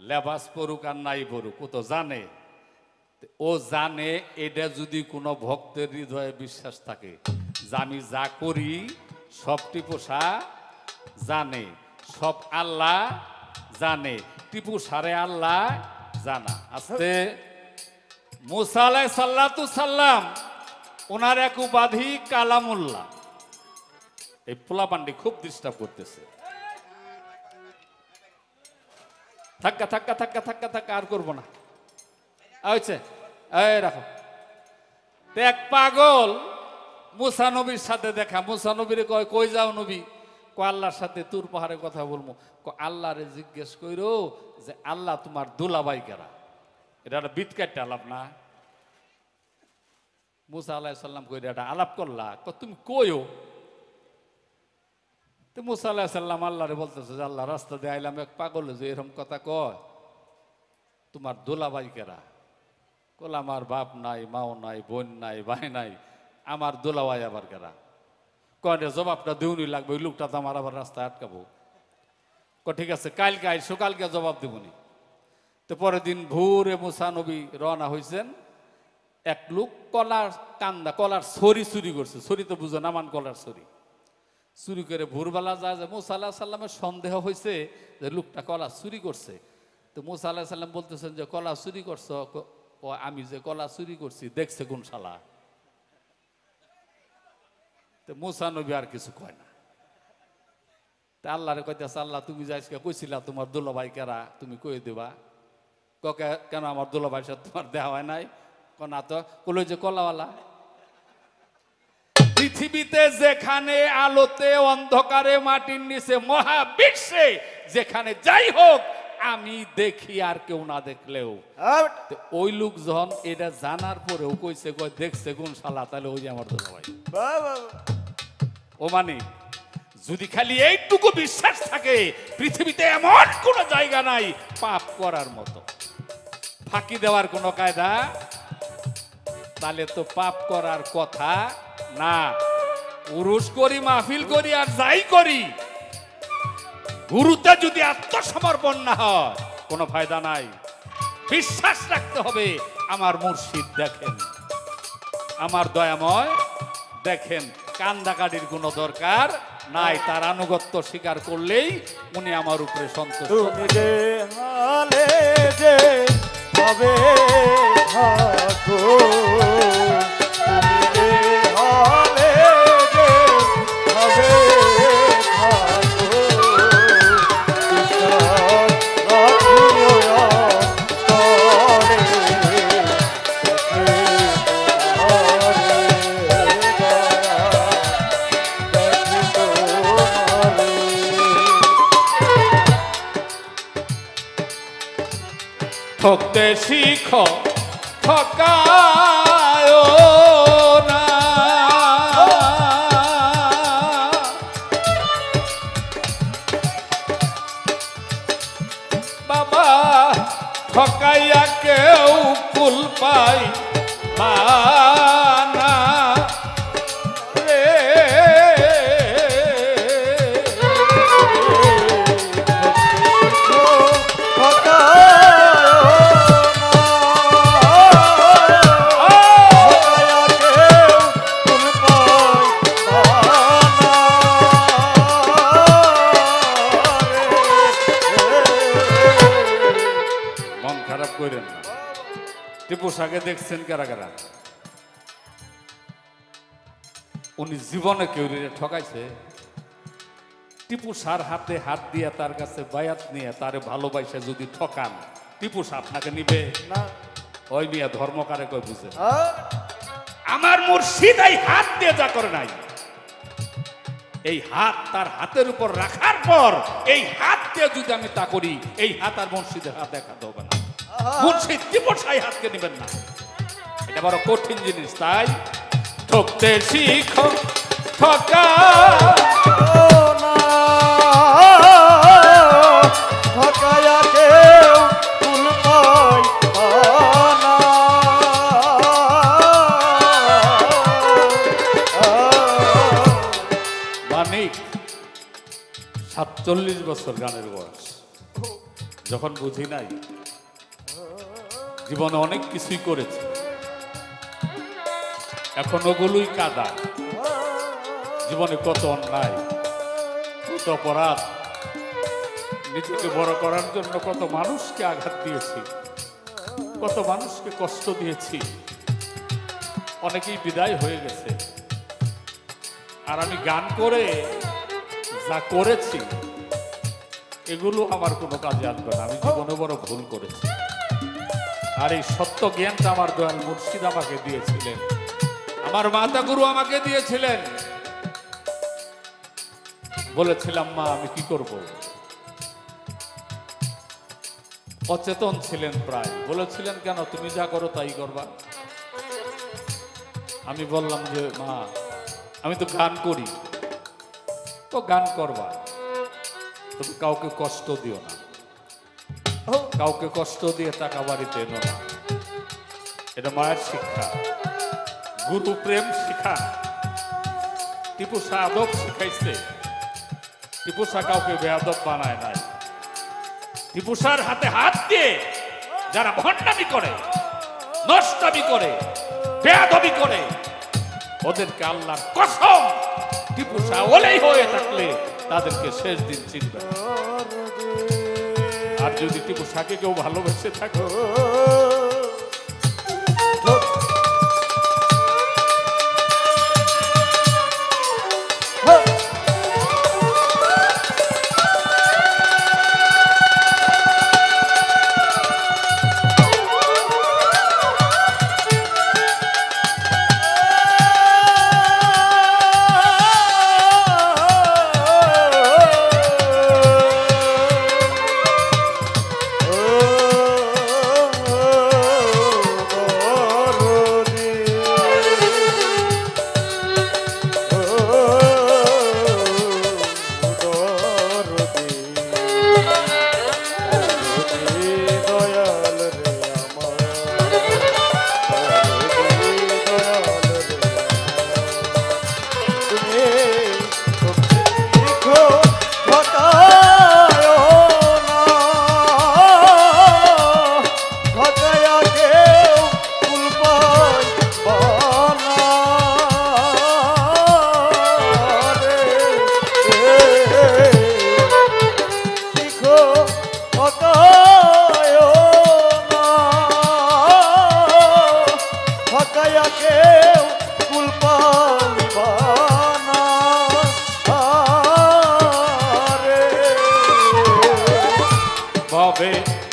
লেবাস পড়ুক আর নাই পড়ুক, ও তো জানে। ও জানে, এটা যদি কোনো ভক্তের হৃদয়ে বিশ্বাস থাকে যে আমি যা করি সব টিপু শাহ জানে, সব আল্লাহ জানে, টিপু সারে আল্লাহ জানা। আস্তে মুসা আলাইহিস সালাতু সাল্লাম, ওনার এক উপাধি কালামুল্লাহ। এই পোলা পান্ডি খুব ডিস্টার্ব করতেছে। থাক্কা থাক্কা থাক্কা থাক্কা থাক্কা, আর করবো না। আচ্ছা, এই রাখো। তো এক পাগল মুসা নবীর সাথে দেখা, মুসা নবীর কয় কই যাও নবী? আল্লাহর সাথে তুর পাহাড়ে কথা বলবো। আল্লাহরে জিজ্ঞেস কইরো যে আল্লাহ তোমার দুলাভাই কেরা। এটা একটা বিট কাটতে আলাপ না? মুসা আলাইহিস সালাম কইরা এটা আলাপ করলা, তুমি কইও। তো মুসা আলাইহিস সালাম আল্লাহরে বলতেছে যে আল্লাহ, রাস্তা দিয়ে আইলাম, এক পাগল যে এরকম কথা কয়, তোমার দুলাভাই কেরা? কল আমার বাপ নাই, মাও নাই, বোন নাই, ভাই নাই, আমার দুলাভাই আবার কেরা? কয় জবাবটা দেউনি লাগবে, ওই লোকটা তো আমার আবার রাস্তায় আটকাবো। ঠিক আছে, কালকে আইসো, কালকে জবাব দেবনি। তো পরের দিন ভোরে মুসা নবী রওনা হয়েছেন। এক লোক কলার কান্দা, কলার ছড়ি চুরি করছে। ছড়ি তো বুঝো না, মান কলার ছড়ি চুরি করে ভোরবেলা যায় যে মুসা আলাইহিস সাল্লামের সন্দেহ হয়েছে যে লোকটা কলা চুরি করছে। তো মুসা আলাইহিস সাল্লাম বলতেছেন যে কলা চুরি করছো? ও আমি যে কলা চুরি করছি দেখছে কোন শালা। তো মুসা নবী আর কিছু কয় না। তা আল্লাহরে কইতেছে, আল্লাহ তুমি যে আজকে কইছিলা তোমার দুলাভাই কেরা, তুমি কই দেবা। কেন আমার দুলাভাইয়ের সাথে তোমার দেওয়া হয় নাই? না তো, কইল যে কলাওয়ালা। পৃথিবীতে যেখানে আলোতে অন্ধকারে মাটির নিচে মহাবিশ্বে যেখানে যাই হোক আমি দেখি আর কেউ না দেখলেও, ওই লোকজন এটা জানার পরেও কইছে কয় দেখছে কোন শালা, তাহলে ওই যে আমার দুলাভাই। ও মানে যদি খালি এইটুকু বিশ্বাস থাকে, পৃথিবীতে এমন কোন জায়গা নাই পাপ করার মতো, ফাঁকি দেওয়ার কোন কায়দা, তাহলে তো পাপ করার কথা না। উরুস করি, মাহফিল করি, আর যাই করি, গুরুতে যদি আত্মসমর্পণ না হয় কোনো ফায়দা নাই। বিশ্বাস রাখতে হবে আমার মুর্শিদ দেখেন, আমার দয়াময় দেখেন, কান্দাকাটির কোনো দরকার নাই। তার আনুগত্য স্বীকার করলেই উনি আমার উপরে সন্তুষ্ট। তুমি যে হালে যে হবে থাকো, তুমি যে হালে যে হবে থাকো, বিশ্বাস রাখিও ঠকতে শিখো, ঠকায় না, বাবা ঠকাইয়া কেউ কুল পাই না রে। টিপু সাকে দেখছেন কারা কারা? উনি জীবনে কেউ ঠকাইছে? টিপু সার হাতে হাত দিয়ে তার কাছে বায়াত নিয়ে তারে ভালোবাসে যদি ঠকান, টিপু সা আপনাকে নিবে না? ওই মিয়া ধর্ম কারে কই বুঝে? আমার মুর্শিদ এই হাত দিয়ে যা করে নাই, এই হাত তার হাতের উপর রাখার পর এই হাত দিয়ে যদি আমি তা করি, এই হাত আর মুর্শিদের হাত দেখাতে হবে না। মুর্শিদ টিপু সাই হাতকে নেবেন না, এটা বড় কঠিন জিনিস। তাই ঠকতে শিখো, ঠকা ঠকায়া কেউ ফুল পাই না। মানিক 47 বছর গানের বয়স, যখন বুঝি নাই, জীবনে অনেক কিছুই করেছে, এখন ওগুলোই কাদা। জীবনে কত অন্যায়, কত অপরাধ, নিজেকে বড় করার জন্য কত মানুষকে আঘাত দিয়েছি, কত মানুষকে কষ্ট দিয়েছি, অনেকেই বিদায় হয়ে গেছে। আর আমি গান করে যা করেছি এগুলো আমার কোনো কাজে আসবে না। আমি জীবনে বড় ভুল করেছি, আর এই সত্য জ্ঞানটা আমার দয়াল মুর্শিদ আমাকে দিয়েছিলেন। আমার মাতা গুরু আমাকে দিয়েছিলেন। বলেছিলাম মা আমি কি করব, অচেতন ছিলেন প্রায়। বলেছিলেন কেন, তুমি যা করো তাই করবা। আমি বললাম যে মা আমি তো গান করি। তো গান করবা, তুমি কাউকে কষ্ট দিও না, কাউকে কষ্ট দিয়ে টাকা বাড়িতে এনো না। এটা মায়ের শিক্ষা, গুরু প্রেম শিক্ষা। টিপু শাহ আদব শিখাইছে, টিপু শাহ কাউকে বেয়াদব বানায় নাই। টিপু শাহর হাতে হাত দিয়ে যারা ভণ্ডামি করে, নষ্টামি করে, বেয়াদবি করে, ওদেরকে আল্লাহর কসম টিপু শাহ ওলাই হয়ে থাকলে তাদেরকে শেষ দিন চিনবে। আর যদি টিপু শাহকে কেউ ভালোবেসে থাকে,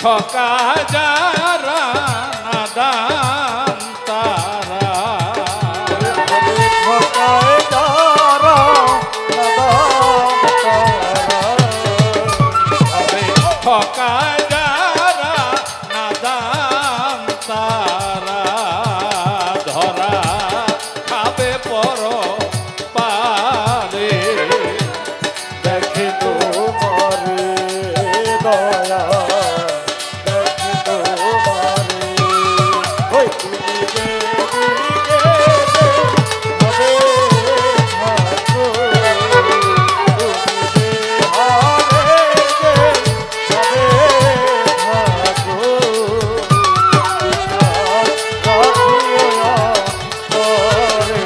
ঠকা যারা নাদান তারা, ঠকায় যারা ঠকা যারা নাদান তারা, ধরা খাবে পর পারে। দেখে তোমারে দয়া, দেখে তোমারে ওই তুমি যে হবে থাকো, তুমি যে হারে যে হবে থাকো, রাখিও না করে।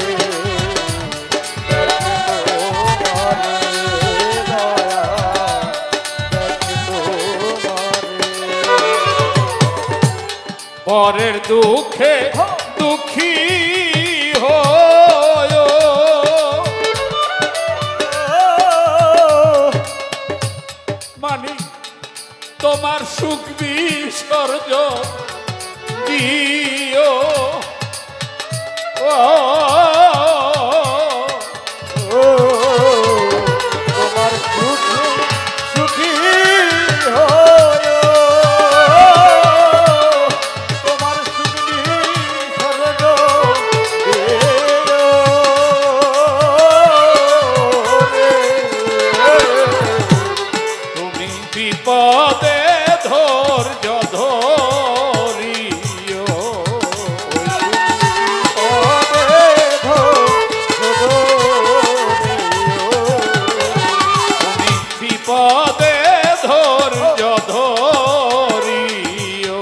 পরের দুঃখে দুঃখী হয়, মানি তোমার সুখ বিসর্জন দিও। তোমার সুখী হয়, তোমার সুখী সরজ তুমি বিপদে ধৈর্য ধরিও, তুমি বিপদে ধৈর্য ধরিও,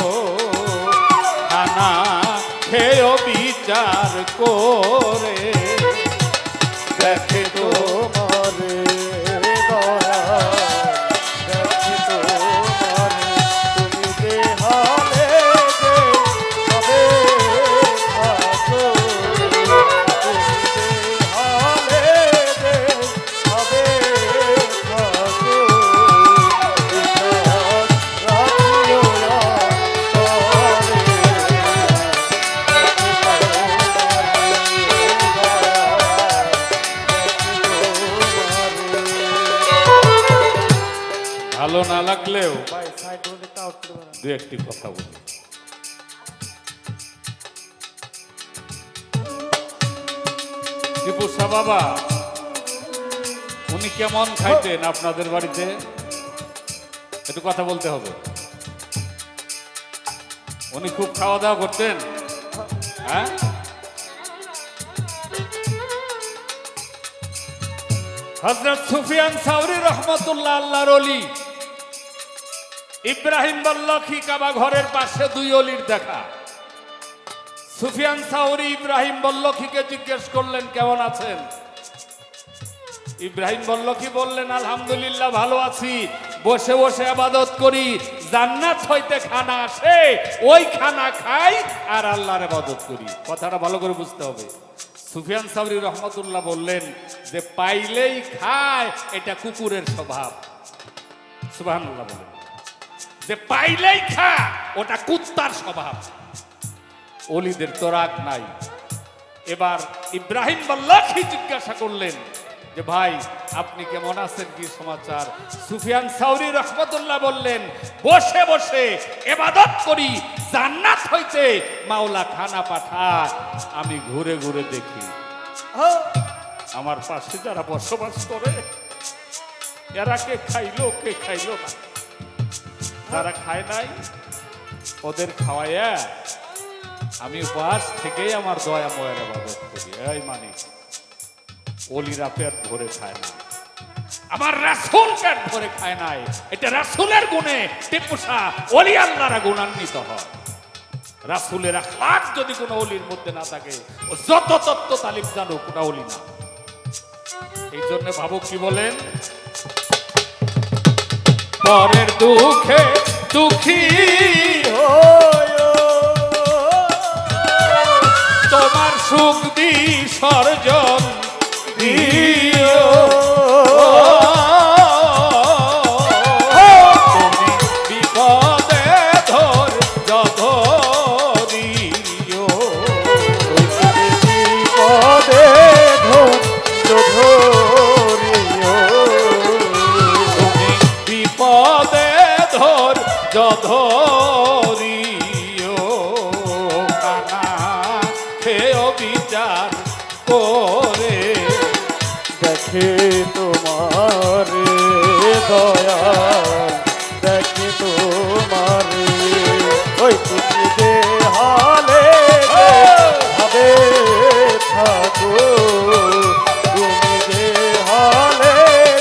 খানা খেয়েও বিচার করে। দেখে তো তোমারে দয়া, দেখে তোমারে তুমি যে হালে যে হবে থাকো, তুমি যে হালে যে হবে থাকো, রাখিও না করে। না লাগলেও দু একটি কথা বলি। টিপু শাহ বাবা উনি কেমন খাইতেন আপনাদের বাড়িতে একটু কথা বলতে হবে। উনি খুব খাওয়া দাওয়া করতেন, হ্যাঁ? হযরত সুফিয়ান সাউরি রহমতুল্লাহ আল্লাহর ওলি, ইব্রাহিম বল্লখী কাবা ঘরের পাশে দুই অলির দেখা। সুফিয়ান সাউরি ইব্রাহিম বল্লখীকে জিজ্ঞেস করলেন কেমন আছেন? ইব্রাহিম বল্লখী বললেন আলহামদুলিল্লাহ ভালো আছি, বসে বসে ইবাদত করি, জান্নাত হইতে খানা আসে ওই খানা খাই আর আল্লাহর ইবাদত করি। কথাটা ভালো করে বুঝতে হবে। সুফিয়ান সাউরি রহমতুল্লাহ বললেন যে পাইলেই খায় এটা কুকুরের স্বভাব। সুবহানাল্লাহ বলেন যে পাইলেই খা ওটা কুত্তার স্বভাব, ওলিদের তো রাগ নাই। এবার ইব্রাহিম বল্লখী জিজ্ঞাসা করলেন যে ভাই আপনি কেমন আছেন, কি সমাচার? সুফিয়ান সাউরি রহমতুল্লাহ বললেন বসে বসে ইবাদত করি, জান্নাত হইতে মাওলা খানা পাঠায়, আমি ঘুরে ঘুরে দেখি আমার পাশে যারা বসবাস করে এরা কে খাইলো কে খাইলো না, যারা খায় নাই ওদের খাওয়াইয়া আমি উপবাস থেকেই আমার দয়া ময়ের ইবাদত করি। এই মানে ওলিরা পেট ভরে খায় না, আমার রাসূল পেট ভরে খায় নাই, এটা রাসূলের গুণে টিপু শাহ ওলি আল্লাহরা গুণান্বিত হয়। রাসূলের আখলাক যদি কোনো ওলির মধ্যে না থাকে ও যত তত্ত্ব তালিম জানুক ওটা ওলি না। এই জন্য ভাবুক কি বলেন, পরের দুঃখে দুঃখী তোমার সুখ দি সর্জন দিও, তুমি বিপদে ধৈর্য ধরিও, বিপদে ধৈর্য ধরিও, তুমি বিপদে ধৈর্য ধরিও, কানা খেয়েও বিচার করে দেখে তোমার দয়া, দেখে তোমার ওই তুমি যে হালে ভাবে থাকো, তুমি যে হালে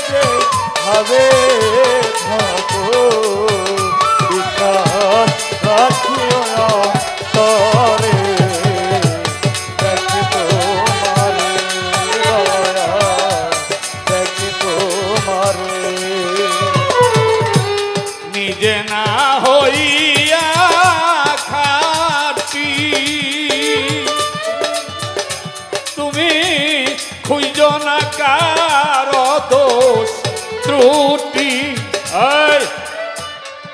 যে ভাবে থাকো, বিশ্বাস রাখিও না তরে, দেখে তোমার দয়া, দেখে তোমার নিজে না হইয়া খাটি, তুমি খুঁজ না কারো দোষ ত্রুটি।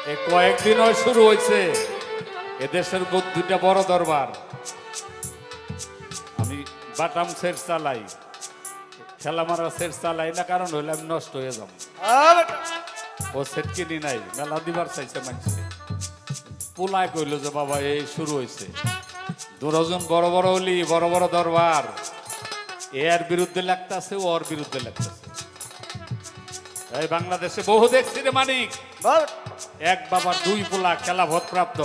এই কয়েকদিন শুরু হয়েছে এদেশের দুইটা বড় দরবার, আমি বাটাম সেট চালাই, খেলা মারা সেট চালাই না, কারণ হইলে আমি নষ্ট হয়ে যাব। ও সেট কিনি নাই, মেলা দিবার চাইছে মানুষকে, পোলায় কইল যে বাবা এই শুরু হয়েছে, দুজন বড় বড় অলি বড় বড় দরবার, এর বিরুদ্ধে লাগতেছে ওর বিরুদ্ধে লাগতেছে। এই বাংলাদেশে বহু দেখছি রে মানিক, এক বাবার দুই পোলা খেলা ভোটপ্রাপ্ত,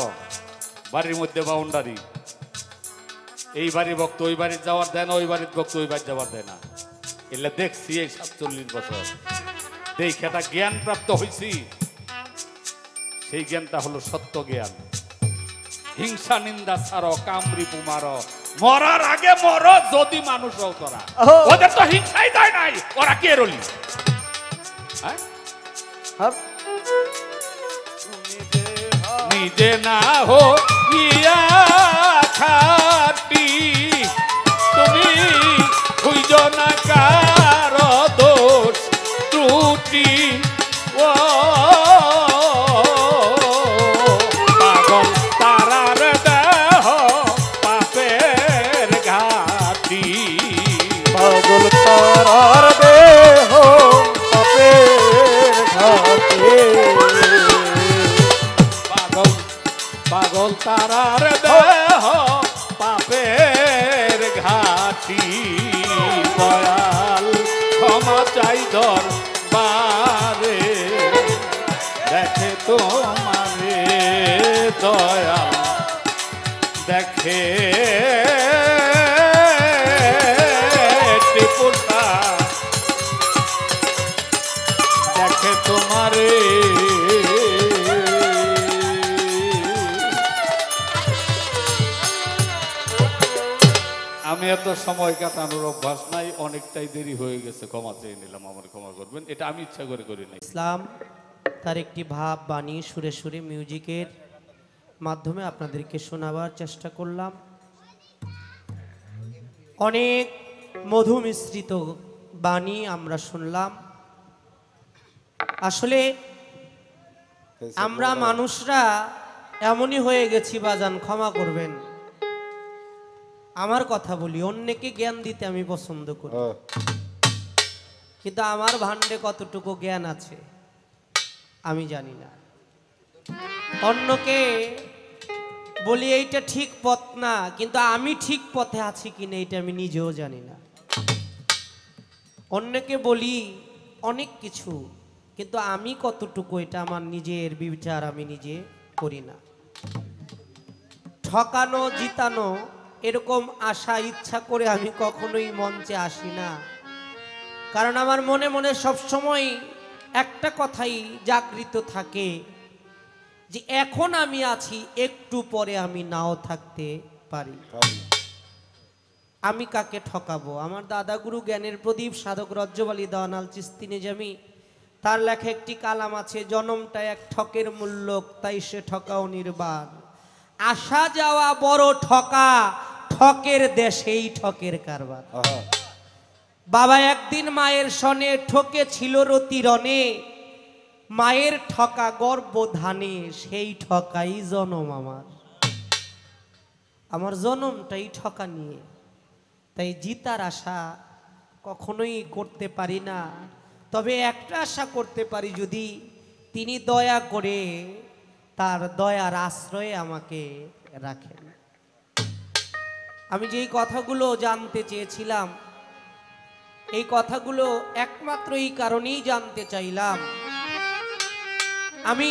বাড়ির মধ্যে বাউন্ডারি, এই বাড়ির ভক্ত ওই বাড়ির যাওয়ার দেয় না, ওই বাড়ির ভক্ত ওই বাড়ি যাওয়ার দেয় না। এগুলা দেখছি এই 47 বছর, দেখে একটা জ্ঞান প্রাপ্ত হয়েছি, সেই জ্ঞানটা হলো সত্য জ্ঞান। হিংসা নিন্দা ছাড়ো, কামড়ি পুমারো, মরার আগে মরো যদি মানুষ হও তোরা। ওদের তো হিংসাই দেয় নাই, ওরা কে রলি? নিজে না হো ইয়া খাটি, তুমি খুঁজ না কারো দোষ ত্রুটি, ও পাগল তারার দেহ পাপের ঘাটি, পাগল তারার দেহ পাপের ঘাটে, পাগল তারার দেহ পাপের ঘাটি দয়াল ক্ষমা চাই দরবারে দেখে তোমারে দয়াল দেখে টিপুটা দেখে তোমারে আমি এত সময় কাটানোর অভ্যাস নাই, অনেকটাই দেরি হয়ে গেছে, ক্ষমা চেয়ে নিলাম, আমার ক্ষমা করবেন। এটা আমি ইচ্ছা করে করি নাই। ইসলাম তার একটি ভাব বাণী সুরে সুরে মিউজিকের মাধ্যমে আপনাদেরকে শোনাবার চেষ্টা করলাম। অনেক মধু মিশ্রিত বাণী আমরা শুনলাম। আসলে আমরা মানুষরা এমনই হয়ে গেছি বাজান, ক্ষমা করবেন। আমার কথা বলি, অন্যকে জ্ঞান দিতে আমি পছন্দ করি, কিন্তু আমার ভান্ডে কতটুকু জ্ঞান আছে আমি জানি না। অন্যকে বলি এইটা ঠিক পথ না, কিন্তু আমি ঠিক পথে আছি কিনা এটা আমি নিজেও জানি না। অন্যকে বলি অনেক কিছু, কিন্তু আমি কতটুকু এটা আমার নিজের বিচার আমি নিজে করি না। ঠকানো জিতানো এরকম আশা ইচ্ছা করে আমি কখনোই মঞ্চে আসি না, কারণ আমার মনে মনে সবসময় একটা কথাই জাগৃত থাকে যে এখন আমি আছি, একটু পরে আমি নাও থাকতে পারি। আমি কাকে ঠকাবো? আমার দাদা গুরু জ্ঞানের প্রদীপ সাধক রজ্জব আলী দাওয়ানাল চিস্তি নিজামি, তার লেখা একটি কালাম আছে, জনমটা এক ঠকের মূল্যক, তাই সে ঠকাও নির্বাণ। আসা যাওয়া বড় ঠকা, ঠকের দেশেই ঠকের কারবার। বাবা একদিন মায়ের সনে ঠকে ছিল রতি রনে, মায়ের ঠকা গর্ভধানে, সেই ঠকাই জনম আমার জনমটাই ঠকা নিয়ে। তাই জিতার আশা কখনোই করতে পারি না, তবে একটা আশা করতে পারি, যদি তিনি দয়া করে তার দয়ার আশ্রয়ে আমাকে রাখেন। আমি যেই কথাগুলো জানতে চেয়েছিলাম, এই কথাগুলো একমাত্র এই কারণেই জানতে চাইলাম, আমি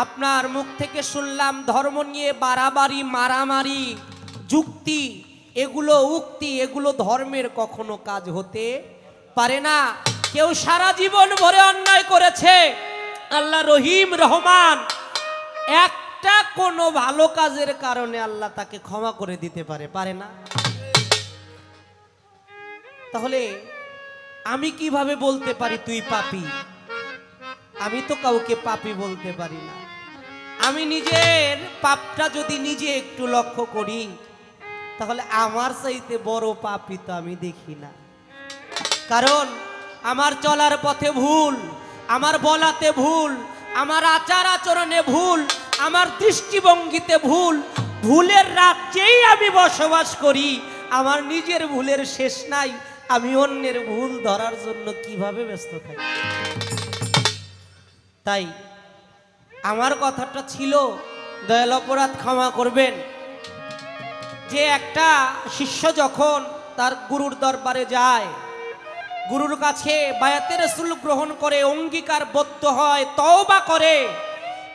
আপনার মুখ থেকে শুনলাম ধর্ম নিয়ে বাড়াবাড়ি, মারামারি, যুক্তি, এগুলো উক্তি, এগুলো ধর্মের কখনো কাজ হতে পারে না। কেউ সারা জীবন ভরে অন্যায় করেছে, আল্লাহ রহিম রহমান, একটা কোনো ভালো কাজের কারণে আল্লাহ তাকে ক্ষমা করে দিতে পারে না? তাহলে আমি কিভাবে বলতে পারি তুই পাপী? আমি তো কাউকে পাপী বলতে পারি না। আমি নিজের পাপটা যদি নিজে একটু লক্ষ্য করি, তাহলে আমার চাইতে বড় পাপী তো আমি দেখি না। কারণ আমার চলার পথে ভুল, আমার বলাতে ভুল, আমার আচার আচরণে ভুল, আমার দৃষ্টিভঙ্গিতে ভুল, ভুলের রাজ্যেই আমি বসবাস করি। আমার নিজের ভুলের শেষ নাই, আমি অন্যের ভুল ধরার জন্য কিভাবে ব্যস্ত থাকি? তাই আমার কথাটা ছিল, দয়াল অপরাধ ক্ষমা করবেন, যে একটা শিষ্য যখন তার গুরুর দরবারে যায়, গুরুর কাছে বায়াতে রাসূল গ্রহণ করে, অঙ্গীকারবদ্ধ হয়, তওবা করে।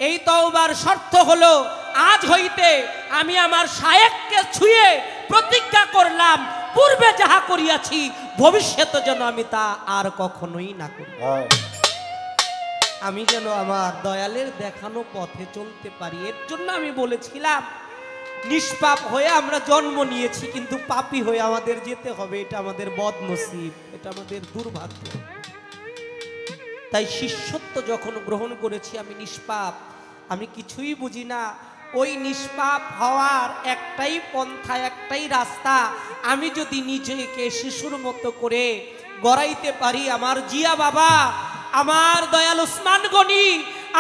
এই তওবার শর্ত হলো, আজ হইতে আমি আমার শায়েখকে ছুঁয়ে প্রতিজ্ঞা করলাম, পূর্বে যাহা করিয়াছি ভবিষ্যতে যেন আমি তা আর কখনোই না করি। আমি যেন আমার দয়ালের দেখানো পথে চলতে পারি। এর জন্য আমি বলেছিলাম, নিষ্পাপ হয়ে আমরা জন্ম নিয়েছি, কিন্তু পাপী হয়ে আমাদের যেতে হবে। এটা আমাদের বদনসিব, এটা আমাদের দুর্ভাগ্য। তাই শিষ্যত্ব যখন গ্রহণ করেছি, আমি নিষ্পাপ, আমি কিছুই বুঝি না। ওই নিষ্পাপ হওয়ার একটাই পন্থা, একটাই রাস্তা, আমি যদি নিজেকে শিশুর মতো করে গড়াইতে পারি। আমার জিয়া বাবা, আমার দয়াল ওসমান গনি,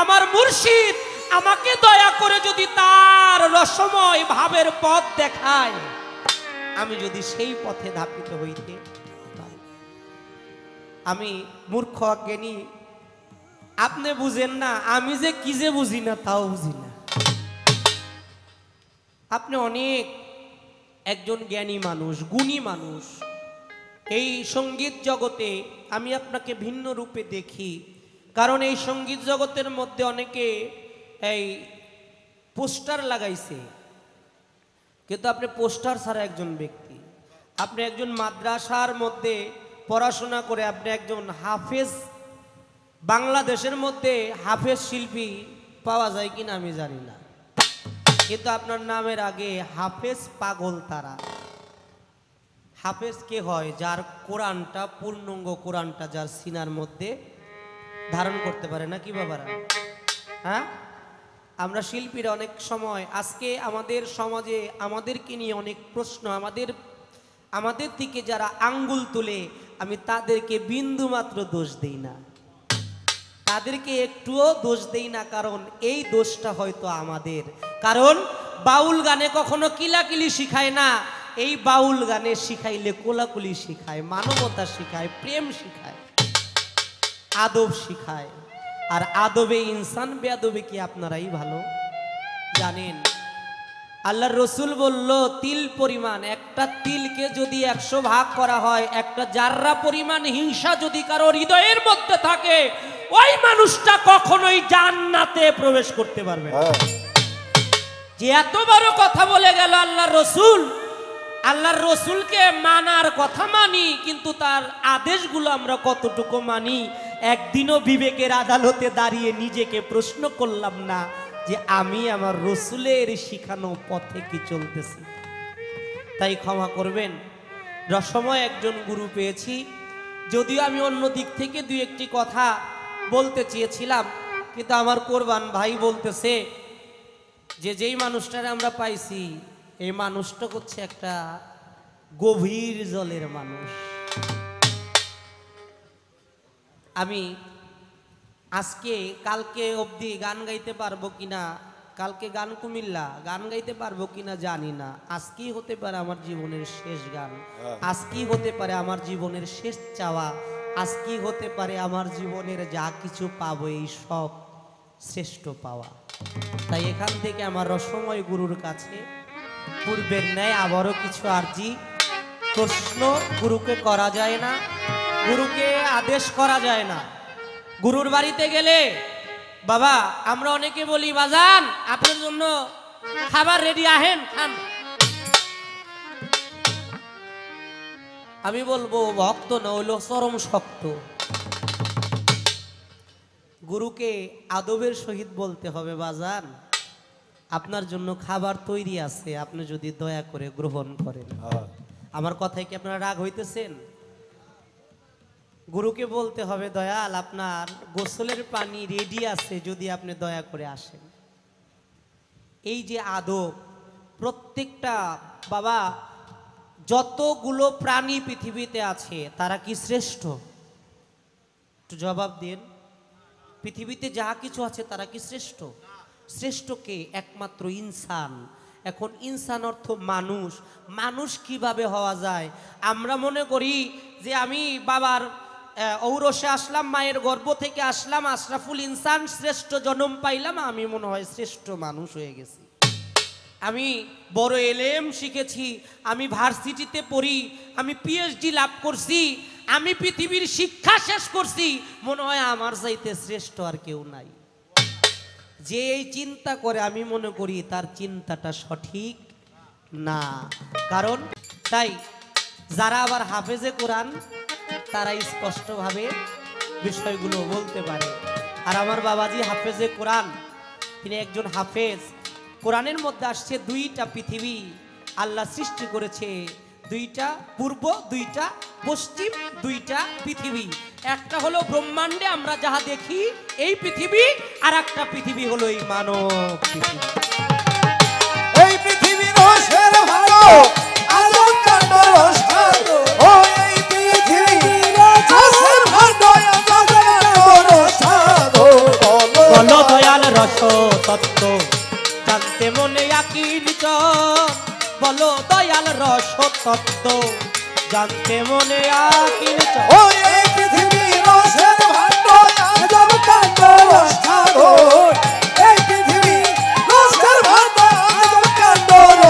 আমার মুর্শিদ আমাকে দয়া করে যদি তার রসময় ভাবের পথ দেখায়, আমি যদি সেই পথে ধাপিত হইতে পারি। আমি মূর্খ অজ্ঞানী, আপনি বুঝেন না, আমি যে কি যে বুঝি না তাও বুঝি না। আপনি অনেক একজন জ্ঞানী মানুষ, গুণী মানুষ। এই সঙ্গীত জগতে আমি আপনাকে ভিন্ন রূপে দেখি, কারণ এই সঙ্গীত জগতের মধ্যে অনেকে এই পোস্টার লাগাইছে, কিন্তু আপনি পোস্টার ছাড়া একজন ব্যক্তি। আপনি একজন মাদ্রাসার মধ্যে পড়াশোনা করে আপনি একজন হাফেজ। বাংলাদেশের মধ্যে হাফেজ শিল্পী পাওয়া যায় কিনা আমি জানি না, কিন্তু আপনার নামের আগে হাফেজ পাগল তারা। হাফেজ কে হয়? যার কোরআনটা, পূর্ণাঙ্গ কোরআনটা যার সিনার মধ্যে ধারণ করতে পারে, না কি বাবারা? হ্যাঁ, আমরা শিল্পীরা অনেক সময় আজকে আমাদের সমাজে আমাদেরকে নিয়ে অনেক প্রশ্ন, আমাদের দিকে যারা আঙ্গুল তুলে, আমি তাদেরকে বিন্দু মাত্র দোষ দেই না, তাদেরকে একটুও দোষ দেই না, কারণ এই দোষটা হয়তো আমাদের। কারণ বাউল গানে কখনো কিলাকিলি শিখায় না, এই বাউল গানে শিখাইলে কোলাকুলি শিখায়, মানবতা শিখায়, প্রেম শিখায়, আদব শিখায়। আর আদবে ইনসান, বেয়াদবে কি আপনারাই ভালো জানেন। আল্লাহর রসুল বলল, তিল পরিমাণ, একটা তিলকে যদি 100 ভাগ করা হয়, একটা জাররা পরিমাণ হিংসা যদি কারো হৃদয়ের মধ্যে থাকে, ওই মানুষটা কখনোই জান্নাতে প্রবেশ করতে পারবে না। যে এত বড় কথা বলে গেল আল্লাহর রসুল, আল্লাহর রসুলকে মানার কথা মানি, কিন্তু তার আদেশগুলো আমরা কতটুকু মানি? একদিনও বিবেকের আদালতে দাঁড়িয়ে নিজেকে প্রশ্ন করলাম না যে আমি আমার রসুলের শিখানো পথে কি চলতেছি। তাই ক্ষমা করবেন, রসময় একজন গুরু পেয়েছি, যদিও আমি অন্য দিক থেকে দুই একটি কথা বলতে চেয়েছিলাম, কিন্তু আমার কোরবান ভাই বলতেছে যে যেই মানুষটারে আমরা পাইছি, এই মানুষটা হচ্ছে একটা গভীর জলের মানুষ। আমি আজকে কালকে অবধি গান গাইতে পারবো কিনা, কালকে গান কুমিল্লা, গান গাইতে পারবো কিনা জানি না। আজকেই হতে পারে আমার জীবনের শেষ গান, আজকেই হতে পারে আমার জীবনের শেষ চাওয়া, আজকেই হতে পারে আমার জীবনের যা কিছু পাবো এই সব শ্রেষ্ঠ পাওয়া। তাই এখান থেকে আমার রসময় গুরুর কাছে পূর্বের ন্যায় আবারও কিছু আরজি প্রশ্ন গুরুকে করা যায় না, গুরুকে আদেশ করা যায় না। গুরুর বাড়িতে গেলে বাবা আমরা অনেকে বলি, বাজান আপনার জন্য খাবার রেডি, আহেন খান। আমি বলবো ভক্ত না হইলো চরম শক্ত। গুরুকে আদবের সহিত বলতে হবে, বাজান আপনার জন্য খাবার তৈরি আছে, আপনি যদি দয়া করে গ্রহণ করেন। আমার কথায় কি আপনারা রাগ হইতেছেন? গুরুকে বলতে হবে, দয়াল আপনার গোসলের পানি রেডি আছে, যদি আপনি দয়া করে আসেন। এই যে আদব, প্রত্যেকটা বাবা যতগুলো প্রাণী পৃথিবীতে আছে তারা কি শ্রেষ্ঠ? একটু জবাব দিন। পৃথিবীতে যা কিছু আছে তারা কি শ্রেষ্ঠ? শ্রেষ্ঠ কে? একমাত্র ইনসান। এখন ইনসান অর্থ মানুষ। মানুষ কিভাবে হওয়া যায়? আমরা মনে করি যে আমি বাবার ঔরসে আসলাম, মায়ের গর্ভ থেকে আসলাম, আশরাফুল ইনসান, শ্রেষ্ঠ জন্ম পাইলাম, আমি মনে হয় শ্রেষ্ঠ মানুষ হয়ে গেছি। আমি বড় এলেম শিখেছি, আমি ভার্সিটিতে পড়ি, আমি পিএইচডি লাভ করছি, আমি পৃথিবীর শিক্ষা শেষ করছি, মনে হয় আমার চাইতে শ্রেষ্ঠ আর কেউ নাই। যে এই চিন্তা করে আমি মনে করি তার চিন্তাটা সঠিক না। কারণ তাই যারা আবার হাফেজে কোরআন তারা স্পষ্টভাবে বিষয়গুলো বলতে পারে। আর আমার বাবাজি হাফেজে কোরআন, তিনি একজন হাফেজ। কোরআনের মধ্যে আসছে দুইটা পৃথিবী আল্লাহ সৃষ্টি করেছে, দুইটা পূর্ব, দুইটা পশ্চিম, দুইটা পৃথিবী। একটা হলো ব্রহ্মাণ্ডে আমরা যাহা দেখি এই পৃথিবী, আর একটা পৃথিবী হলো এই মানব পৃথিবী। এই পৃথিবীর রসের ভালো আলোক কাণ্ড রস ভালো, ও এই পৃথিবীর রসের ভালো আলোক কাণ্ড রস ভালো। বলো দয়াল রস তত্ত্ব জানতে মনে আকিল চল, বলো দয়াল রস তত্ত্ব জানতে মনে আকিল চল। ও এই পৃথিবীর রসের ভালো আলোক কাণ্ড রস ভালো, এই পৃথিবীর রসের ভালো আলোক কাণ্ড রস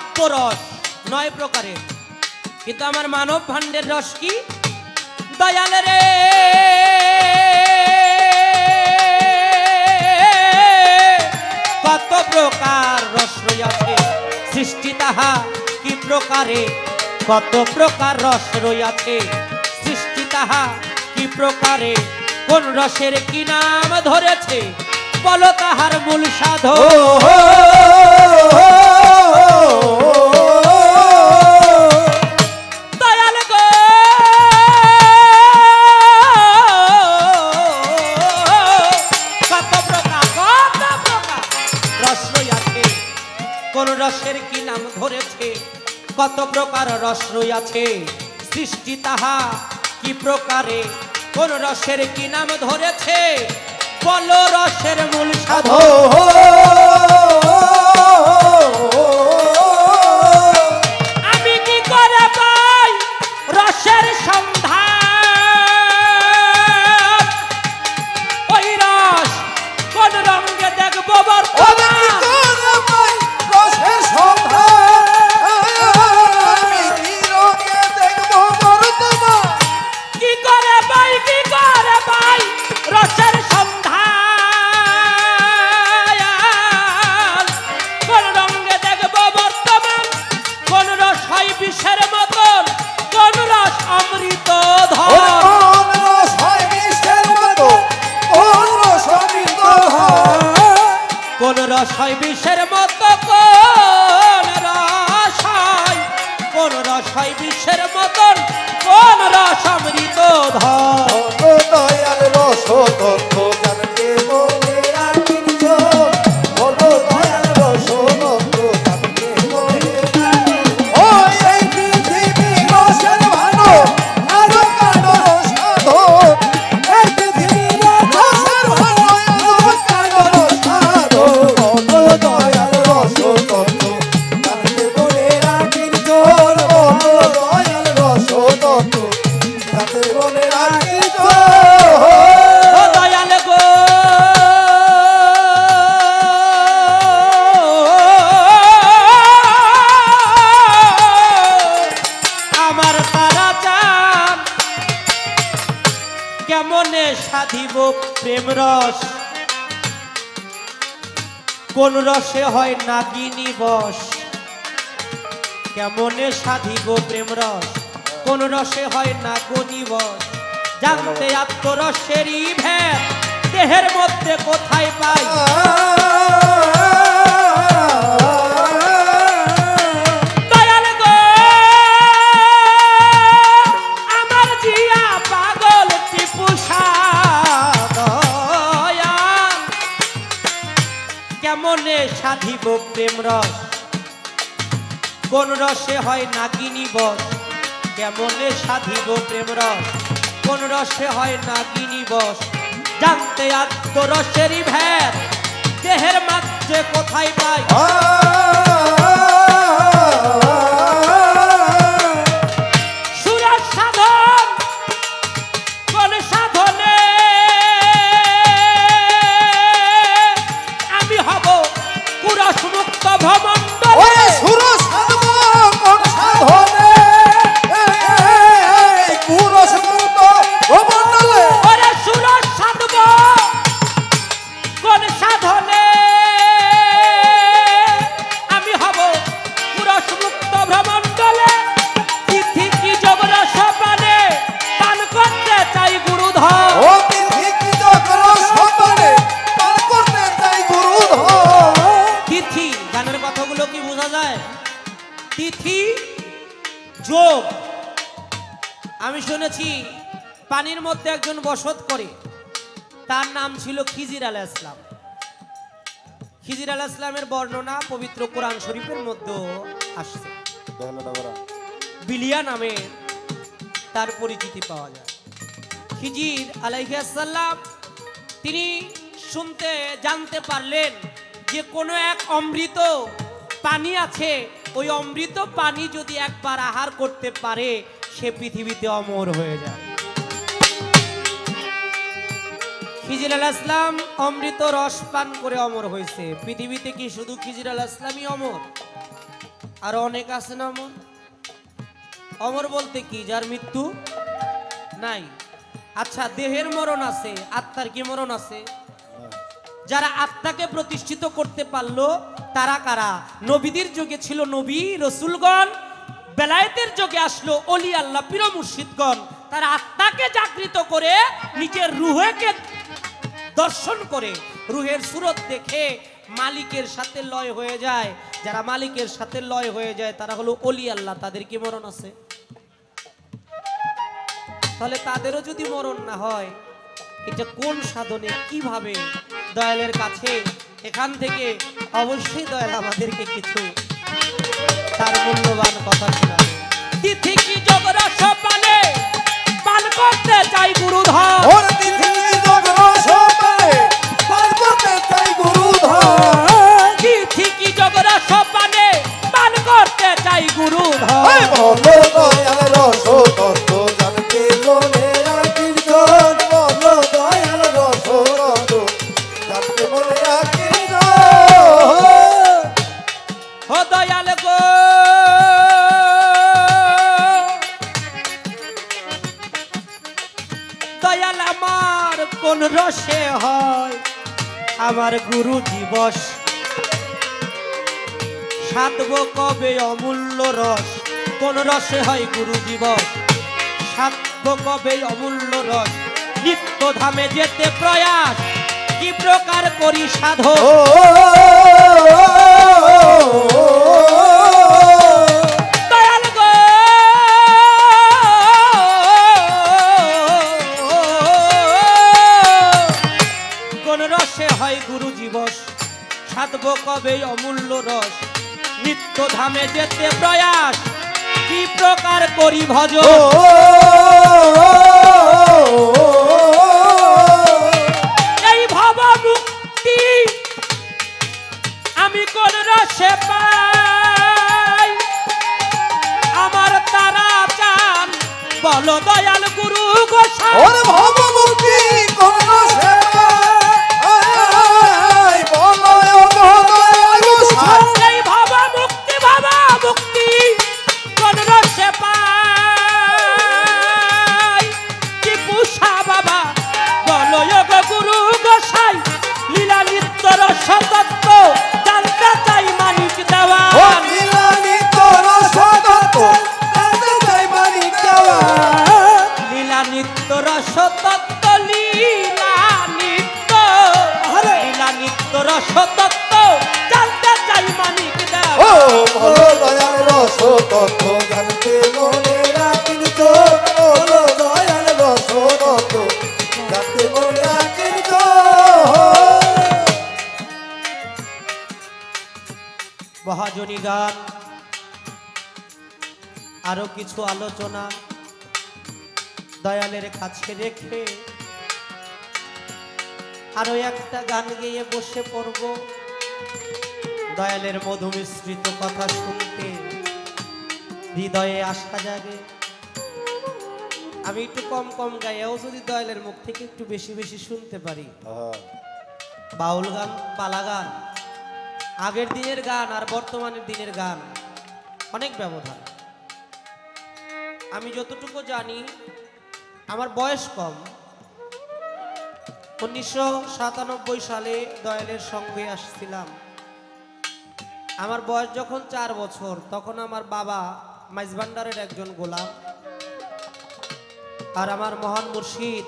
কাব্য রস 9 প্রকারের, কিন্তু আমার মানব ভাণ্ডের রস কি? দয়াল রে কত প্রকার রস রইয়াছে সৃষ্টি তাহা কি প্রকারে, কত প্রকার রস রইয়াছে সৃষ্টি তাহা কি প্রকারে, কোন রসের কি নাম ধরেছে বলো তাহার মূল সাধন। দয়াল গো কত প্রকার রস রইয়াছে, কোন রসের কি নাম ধরেছে, কত প্রকার রস রইয়াছে সৃষ্টি তাহা কি প্রকারে, কোন রসের কি নাম ধরেছে বলো রসের মূল সাধন। আমি কি করে পাই রসের সন্ধান, ওই রস কোন রঙে দেখবো বর্তমান, কি করে পাই রসের সন্ধান, কোন রঙে দেখবো বর্তমান, কোন রস হয় বিষের মতন, কোন রস অমৃত ধর, কোন রস হয় বিষের মতো, কোন রস হয় বিষের মতন, কোন রস অমৃত ধর। দয়াল রস তত্ত্ব জানতে বলে বলো দয়াল রস তত্ত্ব জানতে বলে, ওই এই পৃথিবী রসের ভালো আরো কালো সাধন, এই পৃথিবী রসের ভালো আরো কালো সাধন, বলো দয়াল রস তত্ত্ব জানতে বলে রাখির জোর, বলো দয়াল রস তত্ত্ব জানতে বলে রাখির জোর। ও দয়াল গো আমার তারা চান কেমনে সাধিব প্রেম রস, কোন রসে হয় নাগিনী বশ, কেমনে সাধিব প্রেম রস, কোন রসে হয় নাগিনী বশ, জানতে আত্মরসেরই ভেদ দেহের মধ্যে কোথায় পাই, দয়াল গো আমার জিয়া পাগল টিপুষা দয়াল, কেমনে সাধিব প্রেম রস, কোন রসে হয় নাগিনী বশ, কেমনে সাধিব প্রেম রস, কোন রসে হয় নাগিনী বশ, জানতে আত্মরসেরই ভেদ দেহের মাঝে কোথায় পাই, সুরস সাধন কোন সাধনে আমি হব কুরস মুক্ত ভ্রমণ্ডলে, ওরে সুরস সাধব কোন সাধনে আমি হব কুরস মুক্ত ভ্রমণ্ডলে, তিথি কি যোগরস পানে পান করতে চাই গুরুধর, তিথি গানের কথাগুলো কি বোঝা যায়, তিথি যোগ। আমি শুনেছি পানির মধ্যে একজন বসত করে, তার নাম ছিল খিজির আলাইহিস সালাম। খিজির আলাইহিস সালামের বর্ণনা পবিত্র কোরআন শরীফের মধ্যে আসছে, বিলিয়া নামে তার পরিচিতি পাওয়া যায়। খিজির আলাইহিস সালাম তিনি শুনতে জানতে পারলেন যে কোনো এক অমৃত পানি আছে, ওই অমৃত পানি যদি একবার আহার করতে পারে সে পৃথিবীতে অমর হয়ে যায়। খিজির আলাইহিস সালাম অমৃত রস পান করে অমর হয়েছে। পৃথিবীতে কি শুধু খিজির আলাইহিস সালামই অমর? আর অনেক আছে না অমর। অমর বলতে কি, যার মৃত্যু নাই। আচ্ছা, দেহের মরণ আছে, আত্মার কি মরণ আছে? যারা আত্মাকে প্রতিষ্ঠিত করতে পারলো তারা কারা? নবীদের যুগে ছিল নবী রসুলগণ, বেলায়েতের যুগে আসলো অলি আল্লাহ পীর মুর্শিদগণ। তারা আত্মাকে জাগৃত করে নিজের রুহকে দর্শন করে, রুহের সুরত দেখে মালিকের সাথে লয় হয়ে যায়। যারা মালিকের সাথে লয় হয়ে যায় তারা হলো অলি আল্লাহ। তাদের কি মরণ আছে? তাহলে তাদেরও যদি মরণ না হয়, এটা কোন সাধনে, কিভাবে দয়ালের কাছে? এখান থেকে অবশ্যই দয়াল আমাদেরকে কিছু তার মূল্যবান কথা শোনাবে। তিথি কি জগরস পালে পান করতে চাই গুরুধর। ওর তিথি জগরস পালে পান করতে চাই গুরুধর। তিথি কি জগরস পালে পান করতে চাই গুরুধর। এই বলো দয়াল রস তত্ত্ব জানতে মনে রাখির জন। বলো দয়াল রস তত্ত্ব জানতে মনে রাখির জন। ও দয়াল গো, দয়াল আমার কোন রসে হয় আমার গুরু দিবস? সাধব কবে অমূল্য রস? কোন রসে হয় গুরু দিবস? সাধব কবে অমূল্য রস? নিত্য ধামে যেতে প্রয়াস, কি প্রকার করি সাধন? দয়াল গো, কোন রসে হয় গুরু দিবস? সাধব কবে অমূল্য রস? নিত্য ধামে যেতে প্রয়াস, কি প্রকার করি ভজন? এই ভব মুক্তি আমি কোন রসে পাই? আমার তারা চান বলো দয়াল গুরু গোসাই। ওর ভব মুক্তি কোন রসে পাই? বলো দয়াল গোসাই। এই ভব মুক্তি, ভব মুক্তি কোন রসে পাই? কি পুষা বাবা বলো গো গুরু গোসাই। লীলা নিত্য রস তত্ত্ব জানতে চাই মানিক দেওয়া। ও লীলা নিত্য রস তত্ত্ব জানতে চাই মানিক দেওয়া। লীলা নিত্য রস তত্ত্ব, লীলা নিত্য, লীলা নিত্য রস তত্ত্ব জানতে চাই মানিক দেওয়া। ও বলো দয়াল রস তত্ত্ব জানতে মনে রাখির জন। বলো দয়াল রস তত্ত্ব জানতে মনে রাখির জন। মহাজনী গান, আরো কিছু আলোচনা দয়ালের কাছে রেখে আরো একটা গান গেয়ে বসে পড়ব। দয়ালের মধু মিশ্রিত কথা শুনতে হৃদয়ে আশা জাগে। আমি একটু কম কম গাইয়াও যদি দয়ালের মুখ থেকে একটু বেশি বেশি শুনতে পারি। বাউল গান, পালা গান, আগের দিনের গান আর বর্তমানের দিনের গান অনেক ব্যবধান। আমি যতটুকু জানি, আমার বয়স কম, 1997 সালে দয়ালের সঙ্গে আসছিলাম। আমার বয়স যখন 4 বছর, তখন আমার বাবা মাইজভান্ডারের একজন গোলাম, আর আমার মহান মুর্শিদ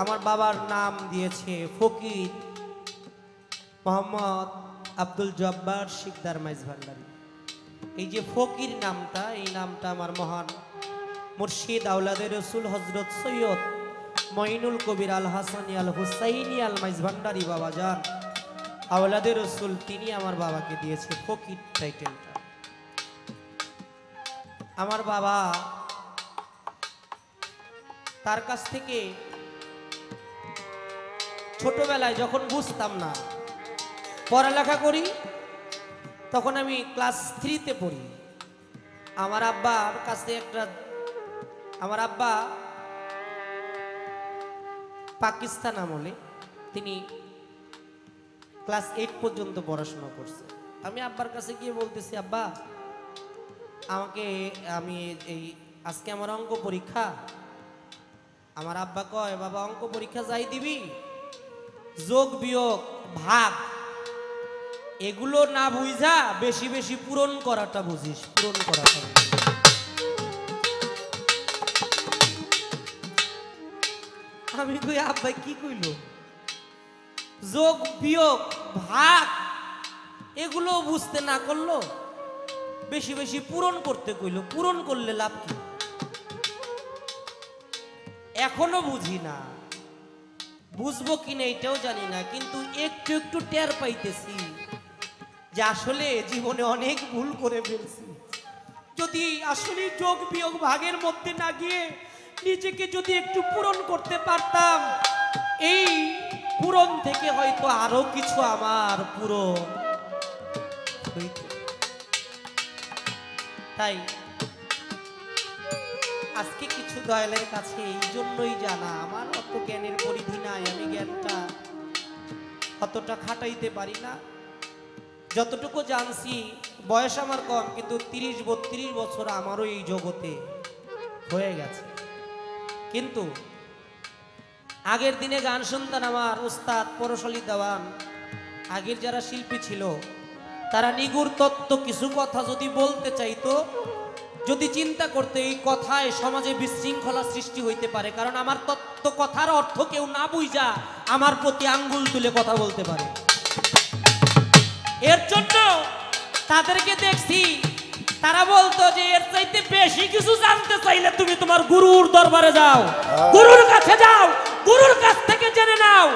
আমার বাবার নাম দিয়েছে ফকির মোহাম্মদ আব্দুল জব্বার শিকদার মাইজভান্ডারি। এই যে ফকির নামটা, এই নামটা আমার মহান মুর্শিদ আওলাদে রসুল হজরত সৈয়দ মঈনুল কবির আল হাসানি আল হুসাইনি আল মাইজভান্ডারি বাবা যান আওলাদে রসুল, তিনি আমার বাবাকে দিয়েছে ফকির টাইটেলটা। আমার বাবা তার কাছ থেকে ছোটবেলায় যখন বুঝতাম না, পড়ালেখা করি, তখন আমি ক্লাস 3-তে পড়ি। আমার আব্বার কাছে আমার আব্বা পাকিস্তান আমলে তিনি ক্লাস 8 পর্যন্ত পড়াশোনা করছে। আমি আব্বার কাছে গিয়ে বলতেছি, আব্বা আমাকে আমি এই আজকে আমার অঙ্ক পরীক্ষা। আমার আব্বা কয়, বাবা অঙ্ক পরীক্ষা যাই দিবি, যোগ বিয়োগ ভাগ এগুলো না বুঝা বেশি বেশি পূরণ করাটা বুঝিস, পূরণ করাটা বুঝিস। আমি কই আব্বা কি কইল, যোগ বিয়োগ ভাগ এগুলো বুঝতে না করলো, বেশি বেশি পূরণ করতে কইলো, পূরণ করলে লাভ কি? এখনো বুঝি না, বুঝবো কিনা এটাও জানি না, কিন্তু একটু একটু টের পাইতেছি যে আসলে জীবনে অনেক ভুল করে ফেলছি। যদি আসলে যোগ বিয়োগ ভাগের মধ্যে না গিয়ে নিজেকে যদি একটু পূরণ করতে পারতাম, এই পূরণ থেকে হয়তো আরো কিছু আমার পূরণ হইতো। তাই আজকে কিছু দয়ালের কাছে এই জন্যই জানা, আমার অত জ্ঞানের পরিধি নাই, আমি জ্ঞানটা অতটা খাটাইতে পারি না। যতটুকু জানছি, বয়স আমার কম, কিন্তু 30-32 বছর আমারও এই জগতে হয়ে গেছে। কিন্তু আগের দিনে গান শুনতেন আমার উস্তাদ পরশালী দেওয়ান, আগের যারা শিল্পী ছিল তারা নিগুড় তত্ত্ব কিছু কথা যদি বলতে চাইতো, যদি চিন্তা করতে, এই কথায় সমাজে বিশৃঙ্খলা সৃষ্টি হইতে পারে। কারণ আমার তত্ত্ব কথার অর্থ কেউ না বুঝা আমার প্রতি আঙ্গুল তুলে কথা বলতে পারে। এর জন্য তাদেরকে দেখছি, তারা বলতো যে এর চাইতে বেশি কিছু জানতে চাইলে তুমি তোমার গুরুর দরবারে যাও, গুরুর কাছে যাও, গুরুর কাছ থেকে জেনে নাও,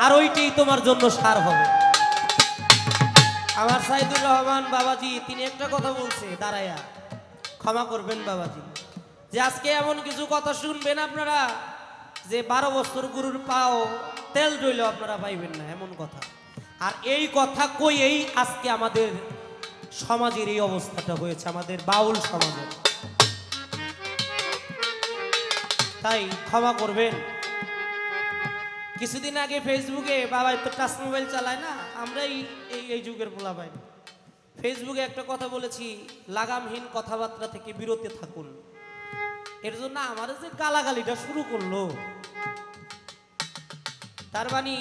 আর ওইটাই তোমার জন্য সার হবে। আমার সাইদুর রহমান বাবাজি তিনি একটা কথা বলছে দাঁড়ায়া, ক্ষমা করবেন বাবাজি, যে আজকে এমন কিছু কথা শুনবেন আপনারা যে 12 বছর গুরুর পাও তেল রইলেও আপনারা পাইবেন না, এমন কথা। আর এই কথা কই এই আজকে আমাদের সমাজের এই অবস্থাটা হয়েছে, আমাদের বাউল সমাজের। তাই ক্ষমা করবেন। কিছুদিন আগে ফেসবুকে, বাবা তো টাচ মোবাইল চালায় না, আমরাই এই যুগের পোলাপাই, ফেসবুকে একটা কথা বলেছি, লাগামহীন কথাবার্তা থেকে বিরত থাকুন। এর জন্য আমার যে গালাগালিটা শুরু করলো, তার মানে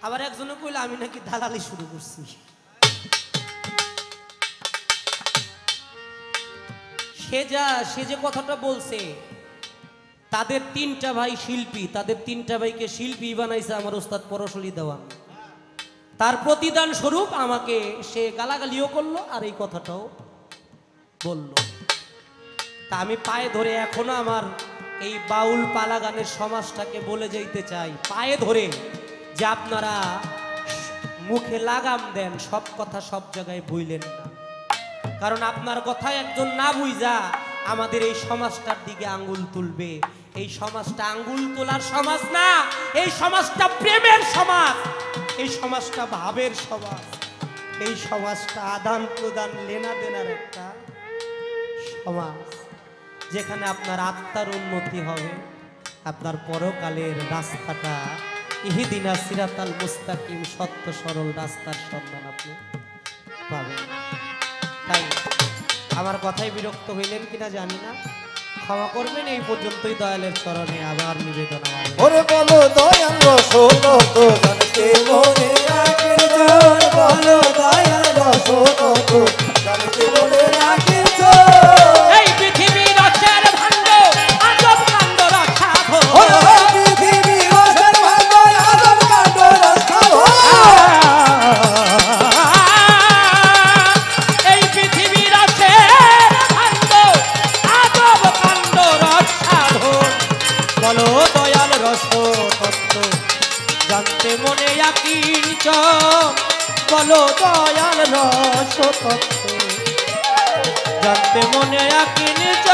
আবার একজনে কইলো আমি নাকি দালালি শুরু করছি। সে যে কথাটা বলছে, তাদের 3টা ভাই শিল্পী, তাদের 3টা ভাইকে শিল্পী বানাইছে আমার ওস্তাদ পরশালী দেওয়ান। তার প্রতিদান স্বরূপ আমাকে সে গালাগালিও করলো আর এই কথাটাও বলল। তা আমি পায়ে ধরে এখনো আমার এই বাউল পালা গানের সমাজটাকে বলে যাইতে চাই, পায়ে ধরে, যে আপনারা মুখে লাগাম দেন, সব কথা সব জায়গায় বইলেন না। কারণ আপনার কথা একজন না বুঝা আমাদের এই সমাজটার দিকে আঙ্গুল তুলবে। এই সমাজটা আঙ্গুল তোলার সমাজ না, এই সমাজটা প্রেমের সমাজ, এই সমাজটা ভাবের সমাজ, এই সমাজটা আদান প্রদান লেনা দেনার একটা সমাজ, যেখানে আপনার আত্মার উন্নতি হবে, আপনার পরকালের রাস্তাটা ইহদিনা সিরাতাল মুস্তাকিম, সত্য সরল রাস্তার সন্ধান আপনি পাবেন। তাই আমার কথায় বিরক্ত হইলেন কিনা জানি না, ক্ষমা করবেন। এই পর্যন্তই দয়ালের চরণে আবার নিবেদন আমার। ওরে বলো দয়াল রসুল তো জানতে মনে রাখিস, বলো দয়াল রসুল তো জানতে মনে রাখিস। এই পৃথিবীর রসের ভাণ্ডার আজব কাণ্ড রক্ষা হোক, পৃথিবী রসের ভাণ্ডার আজব কাণ্ড রক্ষা হোক। এই পৃথিবীর রসের ভাণ্ডার আজব কাণ্ড রক্ষা হোক। বলো দয়াল রস তত্ত্ব জানতে মনে আকিঞ্চ, বলো দয়াল রস তত্ত্ব জানতে মনে আকিঞ্চ।